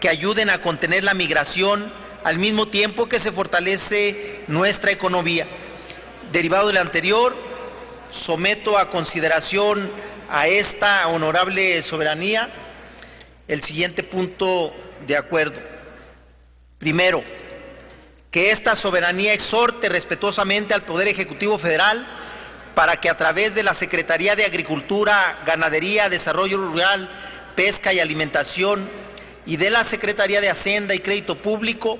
que ayuden a contener la migración, al mismo tiempo que se fortalece nuestra economía. Derivado de lo anterior, someto a consideración a esta honorable soberanía el siguiente punto de acuerdo. Primero, que esta soberanía exhorte respetuosamente al Poder Ejecutivo Federal para que a través de la Secretaría de Agricultura, Ganadería, Desarrollo Rural, Pesca y Alimentación y de la Secretaría de Hacienda y Crédito Público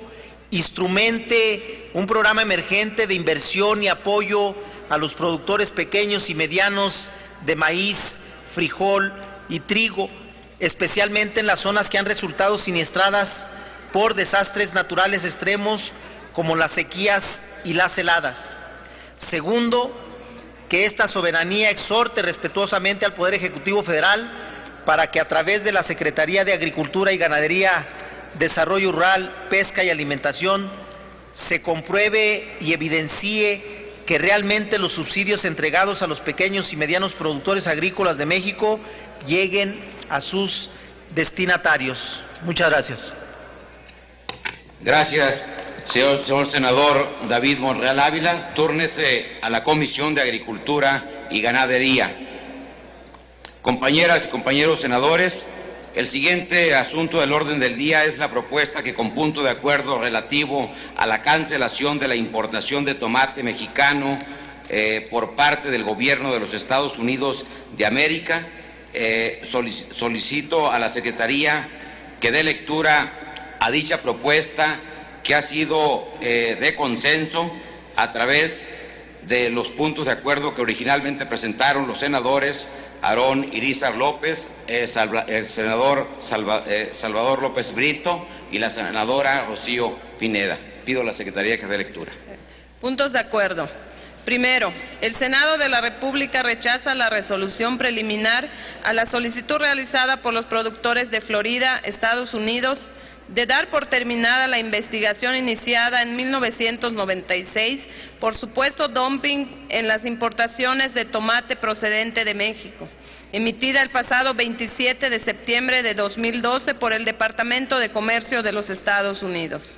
instrumente un programa emergente de inversión y apoyo a los productores pequeños y medianos de maíz, frijol y trigo, especialmente en las zonas que han resultado siniestradas por desastres naturales extremos como las sequías y las heladas. Segundo, que esta soberanía exhorte respetuosamente al Poder Ejecutivo Federal para que a través de la Secretaría de Agricultura y Ganadería, Desarrollo Rural, Pesca y Alimentación se compruebe y evidencie que realmente los subsidios entregados a los pequeños y medianos productores agrícolas de México lleguen a sus destinatarios. Muchas gracias. Gracias, señor senador David Monreal Ávila. Túrnese a la Comisión de Agricultura y Ganadería. Compañeras y compañeros senadores, el siguiente asunto del orden del día es la propuesta que, con punto de acuerdo relativo a la cancelación de la importación de tomate mexicano por parte del gobierno de los Estados Unidos de América, solicito a la Secretaría que dé lectura a dicha propuesta, que ha sido de consenso a través de los puntos de acuerdo que originalmente presentaron los senadores Aarón Irizar López, el senador Salvador López Brito y la senadora Rocío Pineda. Pido a la Secretaría que dé lectura. Puntos de acuerdo. Primero, el Senado de la República rechaza la resolución preliminar a la solicitud realizada por los productores de Florida, Estados Unidos, de dar por terminada la investigación iniciada en 1996 por supuesto dumping en las importaciones de tomate procedente de México, emitida el pasado 27 de septiembre de 2012 por el Departamento de Comercio de los Estados Unidos.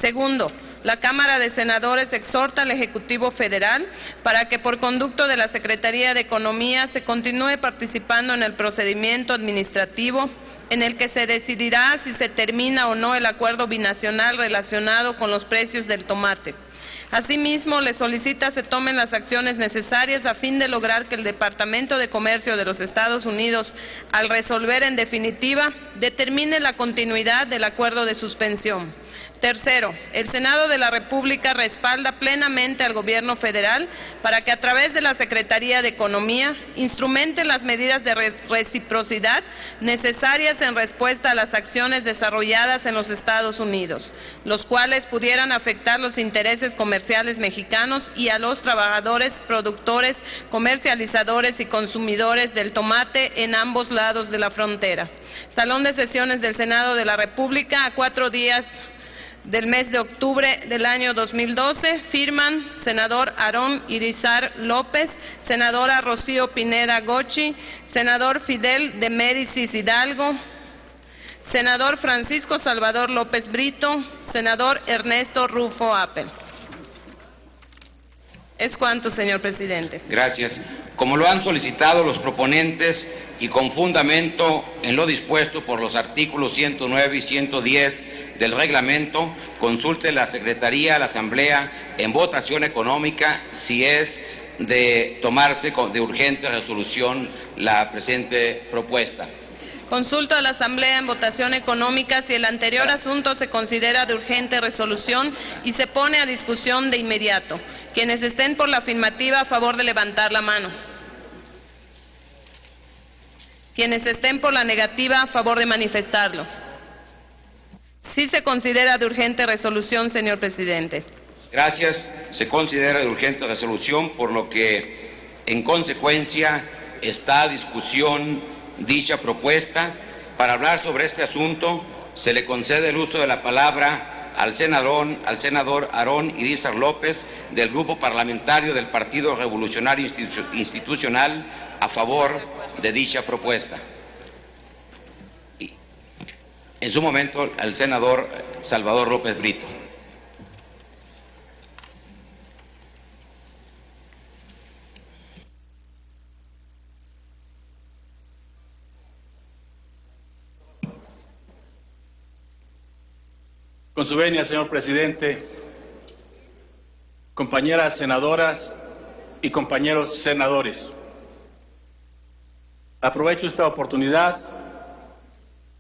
Segundo, la Cámara de Senadores exhorta al Ejecutivo Federal para que por conducto de la Secretaría de Economía se continúe participando en el procedimiento administrativo en el que se decidirá si se termina o no el acuerdo binacional relacionado con los precios del tomate. Asimismo, le solicita se tomen las acciones necesarias a fin de lograr que el Departamento de Comercio de los Estados Unidos, al resolver en definitiva, determine la continuidad del acuerdo de suspensión. Tercero, el Senado de la República respalda plenamente al Gobierno federal para que a través de la Secretaría de Economía instrumenten las medidas de reciprocidad necesarias en respuesta a las acciones desarrolladas en los Estados Unidos, los cuales pudieran afectar los intereses comerciales mexicanos y a los trabajadores, productores, comercializadores y consumidores del tomate en ambos lados de la frontera. Salón de sesiones del Senado de la República, a 4 días del mes de octubre del año 2012, firman senador Aarón Irizar López, senadora Rocío Pineda Gochi, senador Fidel de Médicis Hidalgo, senador Francisco Salvador López Brito, senador Ernesto Rufo Appel. Es cuanto, señor presidente. Gracias. Como lo han solicitado los proponentes y con fundamento en lo dispuesto por los artículos 109 y 110 del reglamento, consulte la Secretaría a la Asamblea en votación económica si es de tomarse de urgente resolución la presente propuesta. Consulto a la Asamblea en votación económica si el anterior asunto se considera de urgente resolución y se pone a discusión de inmediato. Quienes estén por la afirmativa, a favor de levantar la mano. Quienes estén por la negativa, a favor de manifestarlo. Sí se considera de urgente resolución, señor presidente. Gracias. Se considera de urgente resolución, por lo que, en consecuencia, está a discusión dicha propuesta. Para hablar sobre este asunto, se le concede el uso de la palabra al senador Aarón Irizar López, del Grupo Parlamentario del Partido Revolucionario Institucional, a favor de dicha propuesta. Y, en su momento, al senador Salvador López Brito. Con su venia, señor presidente, compañeras senadoras y compañeros senadores, aprovecho esta oportunidad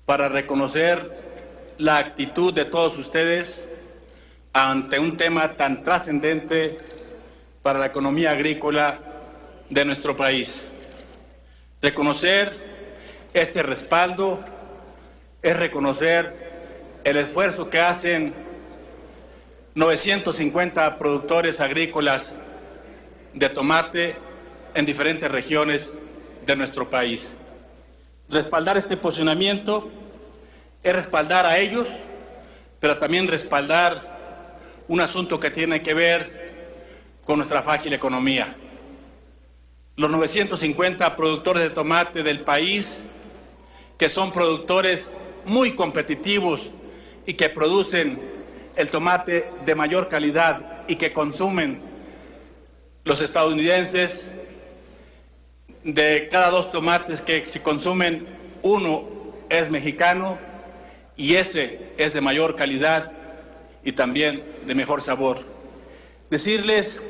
para reconocer la actitud de todos ustedes ante un tema tan trascendente para la economía agrícola de nuestro país. Reconocer este respaldo es reconocer el esfuerzo que hacen 950 productores agrícolas de tomate en diferentes regiones de nuestro país. Respaldar este posicionamiento es respaldar a ellos, pero también respaldar un asunto que tiene que ver con nuestra frágil economía. Los 950 productores de tomate del país, que son productores muy competitivos y que producen el tomate de mayor calidad y que consumen los estadounidenses, de cada 2 tomates que se consumen, 1 es mexicano y ese es de mayor calidad y también de mejor sabor. Decirles,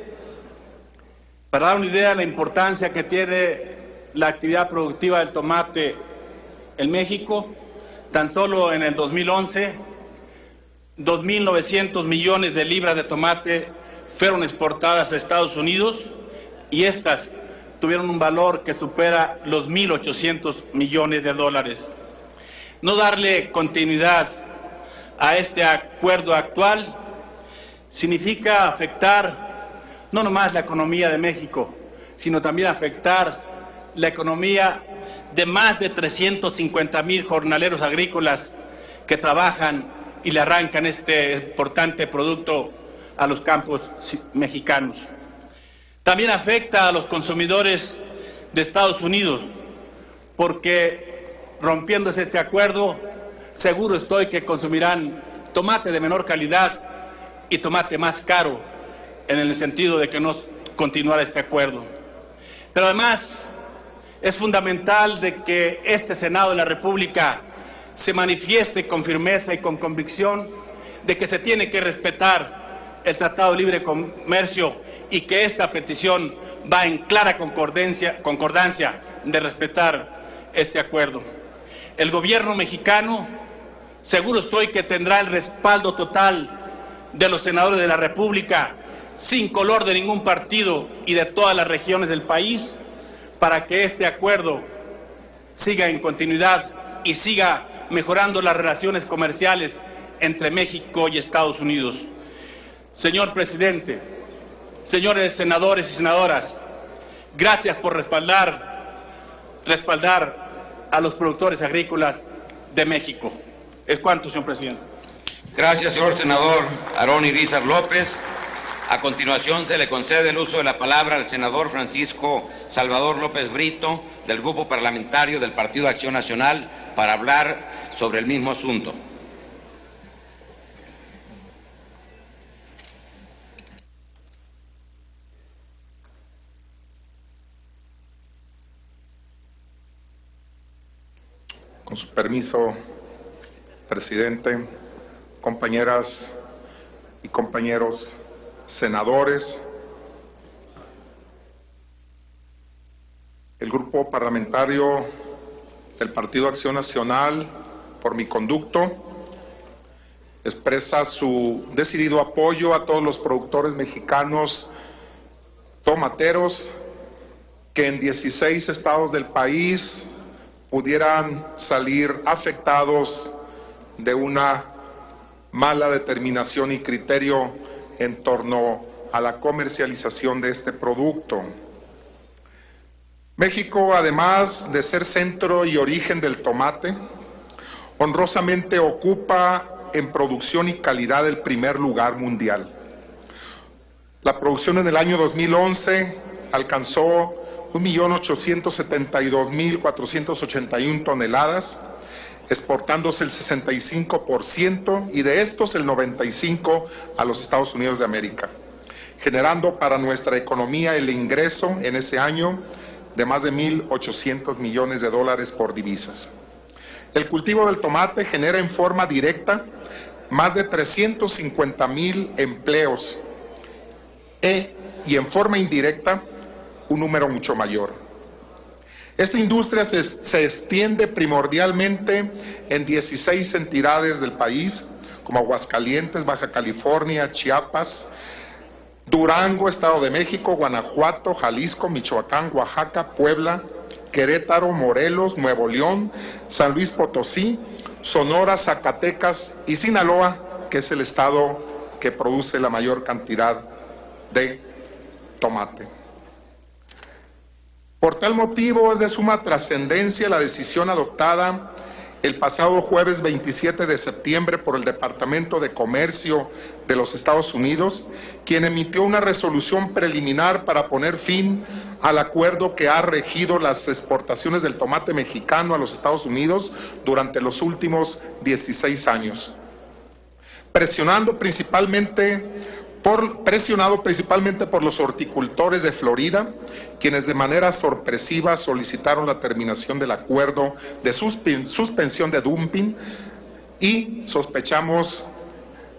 para dar una idea de la importancia que tiene la actividad productiva del tomate en México, tan solo en el 2011, 2.900 millones de libras de tomate fueron exportadas a Estados Unidos y estas tuvieron un valor que supera los 1.800 millones de dólares. No darle continuidad a este acuerdo actual significa afectar no nomás la economía de México, sino también afectar la economía de más de 350,000 jornaleros agrícolas que trabajan y le arrancan este importante producto a los campos mexicanos. También afecta a los consumidores de Estados Unidos, porque rompiéndose este acuerdo, seguro estoy que consumirán tomate de menor calidad y tomate más caro, en el sentido de que no continuara este acuerdo. Pero además, es fundamental de que este Senado de la República se manifieste con firmeza y con convicción de que se tiene que respetar el Tratado de Libre Comercio y que esta petición va en clara concordancia de respetar este acuerdo. El gobierno mexicano seguro estoy que tendrá el respaldo total de los senadores de la República, sin color de ningún partido y de todas las regiones del país, para que este acuerdo siga en continuidad y siga mejorando las relaciones comerciales entre México y Estados Unidos. Señor presidente, señores senadores y senadoras, gracias por respaldar a los productores agrícolas de México. Es cuanto, señor presidente. Gracias, señor senador Aarón Irizar López. A continuación se le concede el uso de la palabra al senador Francisco Salvador López Brito, del Grupo Parlamentario del Partido Acción Nacional, para hablar sobre el mismo asunto. Con su permiso, presidente, compañeras y compañeros senadores, el Grupo Parlamentario del Partido Acción Nacional, por mi conducto, expresa su decidido apoyo a todos los productores mexicanos tomateros que en 16 estados del país pudieran salir afectados de una mala determinación y criterio en torno a la comercialización de este producto. México, además de ser centro y origen del tomate, honrosamente ocupa en producción y calidad el primer lugar mundial. La producción en el año 2011 alcanzó 1.872.481 toneladas, exportándose el 65% y de estos el 95% a los Estados Unidos de América, generando para nuestra economía el ingreso en ese año de más de 1.800 millones de dólares por divisas. El cultivo del tomate genera en forma directa más de 350,000 empleos y en forma indirecta un número mucho mayor. Esta industria se extiende primordialmente en 16 entidades del país, como Aguascalientes, Baja California, Chiapas, Durango, Estado de México, Guanajuato, Jalisco, Michoacán, Oaxaca, Puebla, Querétaro, Morelos, Nuevo León, San Luis Potosí, Sonora, Zacatecas y Sinaloa, que es el estado que produce la mayor cantidad de tomate. Por tal motivo es de suma trascendencia la decisión adoptada el pasado jueves 27 de septiembre por el Departamento de Comercio de los Estados Unidos, quien emitió una resolución preliminar para poner fin al acuerdo que ha regido las exportaciones del tomate mexicano a los Estados Unidos durante los últimos 16 años, presionado principalmente por los horticultores de Florida, quienes de manera sorpresiva solicitaron la terminación del acuerdo de suspensión de dumping y sospechamos,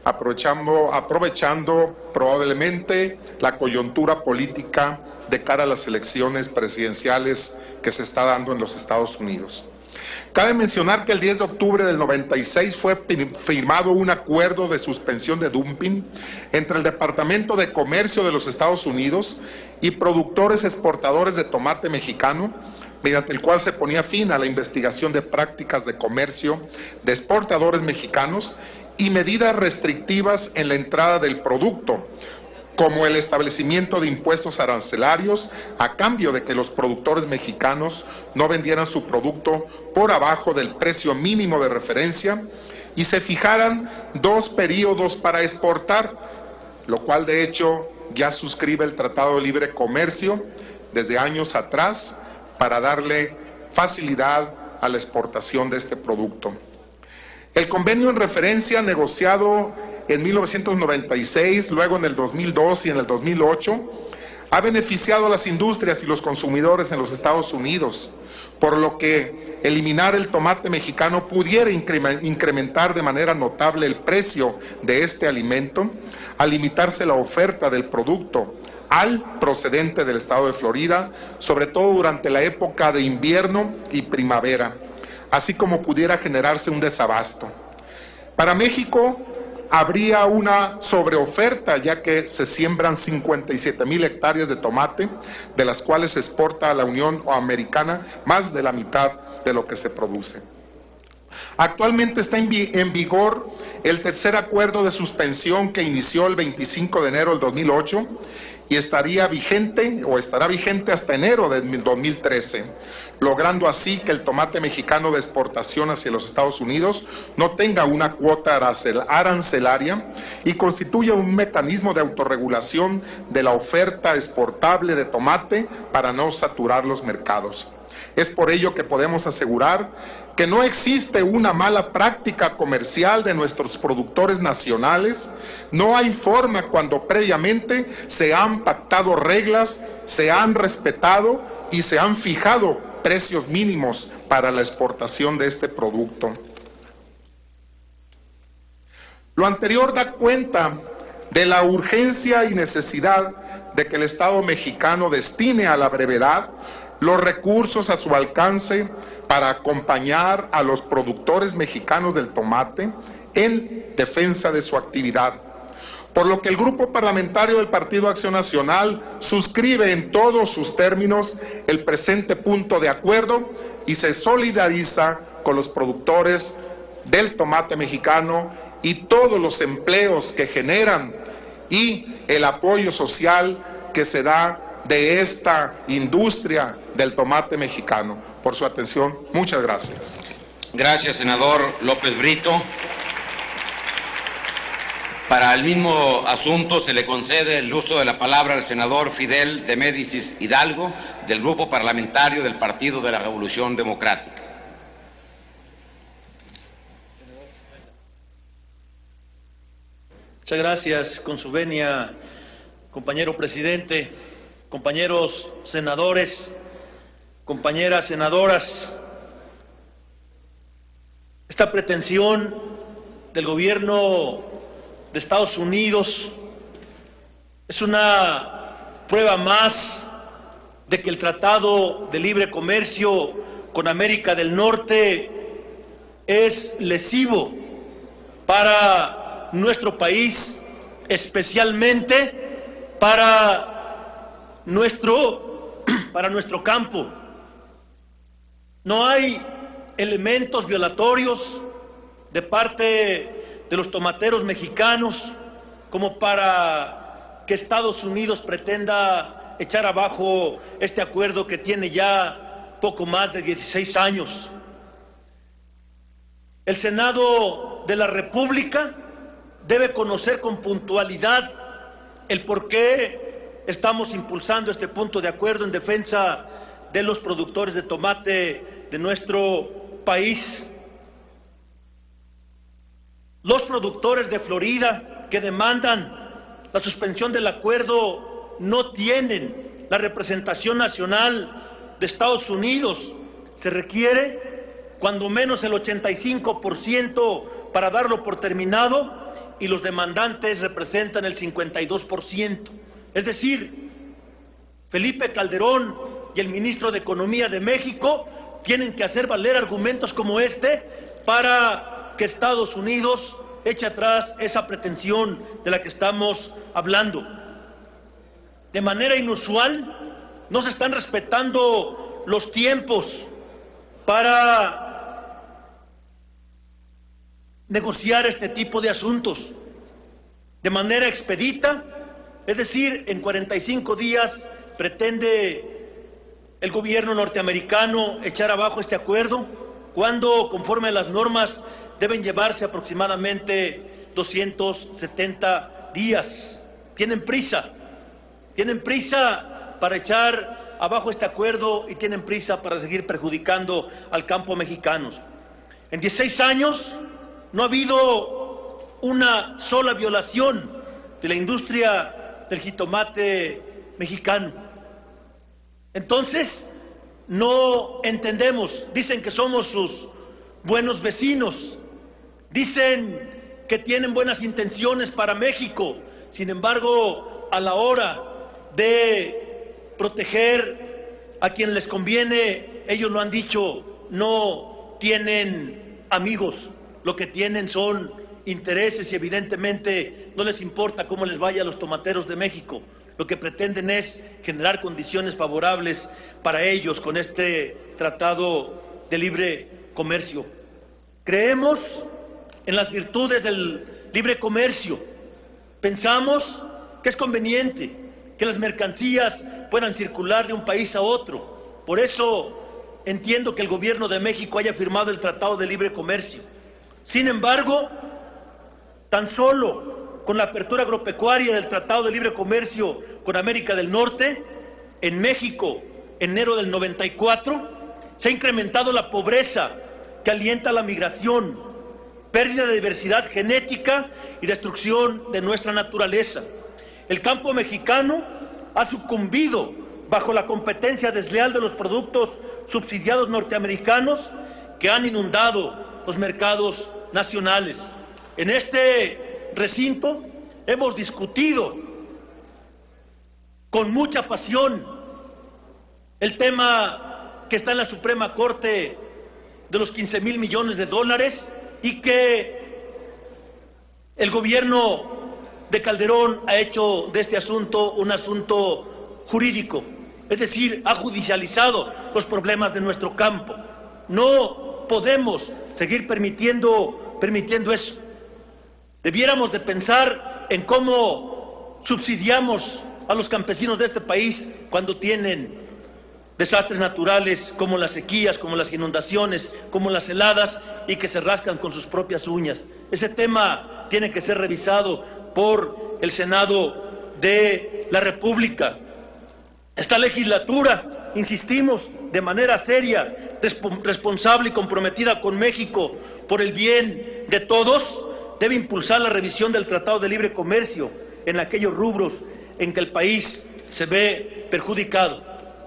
aprovechando probablemente la coyuntura política de cara a las elecciones presidenciales que se está dando en los Estados Unidos. Cabe mencionar que el 10 de octubre del 96 fue firmado un acuerdo de suspensión de dumping entre el Departamento de Comercio de los Estados Unidos y productores exportadores de tomate mexicano, mediante el cual se ponía fin a la investigación de prácticas de comercio de exportadores mexicanos y medidas restrictivas en la entrada del producto, como el establecimiento de impuestos arancelarios a cambio de que los productores mexicanos no vendieran su producto por abajo del precio mínimo de referencia y se fijaran 2 periodos para exportar, lo cual de hecho ya suscribe el Tratado de Libre Comercio desde años atrás para darle facilidad a la exportación de este producto. El convenio en referencia negociado en 1996, luego en el 2002 y en el 2008, ha beneficiado a las industrias y los consumidores en los Estados Unidos, por lo que eliminar el tomate mexicano pudiera incrementar de manera notable el precio de este alimento, al limitarse la oferta del producto al procedente del estado de Florida, sobre todo durante la época de invierno y primavera, así como pudiera generarse un desabasto. Para México habría una sobreoferta, ya que se siembran 57,000 hectáreas de tomate, de las cuales se exporta a la Unión Americana más de la mitad de lo que se produce. Actualmente está en vigor el tercer acuerdo de suspensión que inició el 25 de enero del 2008 y estaría vigente o estará vigente hasta enero del 2013, logrando así que el tomate mexicano de exportación hacia los Estados Unidos no tenga una cuota arancelaria y constituya un mecanismo de autorregulación de la oferta exportable de tomate para no saturar los mercados. Es por ello que podemos asegurar que no existe una mala práctica comercial de nuestros productores nacionales. No hay forma cuando previamente se han pactado reglas, se han respetado y se han fijado precios mínimos para la exportación de este producto. Lo anterior da cuenta de la urgencia y necesidad de que el Estado mexicano destine a la brevedad los recursos a su alcance para acompañar a los productores mexicanos del tomate en defensa de su actividad. Por lo que el Grupo Parlamentario del Partido Acción Nacional suscribe en todos sus términos el presente punto de acuerdo y se solidariza con los productores del tomate mexicano y todos los empleos que generan y el apoyo social que se da de esta industria del tomate mexicano. Por su atención, muchas gracias. Gracias, senador López Brito. Para el mismo asunto se le concede el uso de la palabra al senador Fidel de Médicis Hidalgo, del Grupo Parlamentario del Partido de la Revolución Democrática. Muchas gracias, con su venia, compañero presidente, compañeros senadores, compañeras senadoras. Esta pretensión del gobierno de Estados Unidos es una prueba más de que el Tratado de Libre Comercio con América del Norte es lesivo para nuestro país, especialmente para nuestro campo. No hay elementos violatorios de parte de los tomateros mexicanos como para que Estados Unidos pretenda echar abajo este acuerdo que tiene ya poco más de 16 años. El Senado de la República debe conocer con puntualidad el por qué estamos impulsando este punto de acuerdo en defensa de los productores de tomate de nuestro país. Los productores de Florida que demandan la suspensión del acuerdo no tienen la representación nacional de Estados Unidos. Se requiere cuando menos el 85% para darlo por terminado y los demandantes representan el 52%. Es decir, Felipe Calderón y el ministro de Economía de México tienen que hacer valer argumentos como este para que Estados Unidos eche atrás esa pretensión de la que estamos hablando. De manera inusual, no se están respetando los tiempos para negociar este tipo de asuntos. De manera expedita, es decir, en 45 días pretende el gobierno norteamericano echar abajo este acuerdo, cuando, conforme a las normas, deben llevarse aproximadamente 270 días. Tienen prisa para echar abajo este acuerdo y tienen prisa para seguir perjudicando al campo mexicano. En 16 años no ha habido una sola violación de la industria del jitomate mexicano. Entonces, no entendemos. Dicen que somos sus buenos vecinos, dicen que tienen buenas intenciones para México, sin embargo, a la hora de proteger a quien les conviene, ellos lo han dicho, no tienen amigos, lo que tienen son intereses y evidentemente no les importa cómo les vaya a los tomateros de México. Lo que pretenden es generar condiciones favorables para ellos con este tratado de libre comercio. Creemos en las virtudes del libre comercio. Pensamos que es conveniente que las mercancías puedan circular de un país a otro. Por eso entiendo que el gobierno de México haya firmado el Tratado de Libre Comercio. Sin embargo, tan solo con la apertura agropecuaria del Tratado de Libre Comercio con América del Norte, en México, en enero del 94, se ha incrementado la pobreza que alienta la migración, pérdida de diversidad genética y destrucción de nuestra naturaleza. El campo mexicano ha sucumbido bajo la competencia desleal de los productos subsidiados norteamericanos que han inundado los mercados nacionales. En este recinto hemos discutido con mucha pasión el tema que está en la Suprema Corte de los 15,000 millones de dólares y que el gobierno de Calderón ha hecho de este asunto un asunto jurídico, es decir, ha judicializado los problemas de nuestro campo. No podemos seguir permitiendo eso. Debiéramos de pensar en cómo subsidiamos a los campesinos de este país cuando tienen desastres naturales como las sequías, como las inundaciones, como las heladas y que se rascan con sus propias uñas. Ese tema tiene que ser revisado por el Senado de la República. Esta legislatura, insistimos, de manera seria, responsable y comprometida con México por el bien de todos, debe impulsar la revisión del Tratado de Libre Comercio en aquellos rubros en que el país se ve perjudicado.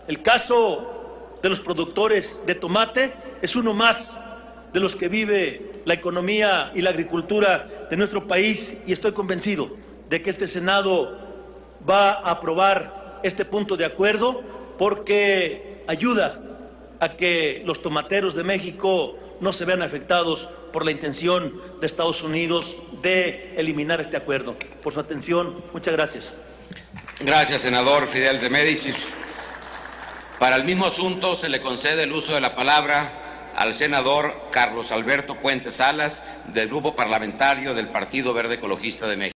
El caso de los productores de tomate es uno más de los que vive la economía y la agricultura de nuestro país y estoy convencido de que este Senado va a aprobar este punto de acuerdo porque ayuda a que los tomateros de México no se vean afectados por la intención de Estados Unidos de eliminar este acuerdo. Por su atención, muchas gracias. Gracias, senador Fidel de Médicis. Para el mismo asunto se le concede el uso de la palabra al senador Carlos Alberto Puente Salas, del Grupo Parlamentario del Partido Verde Ecologista de México.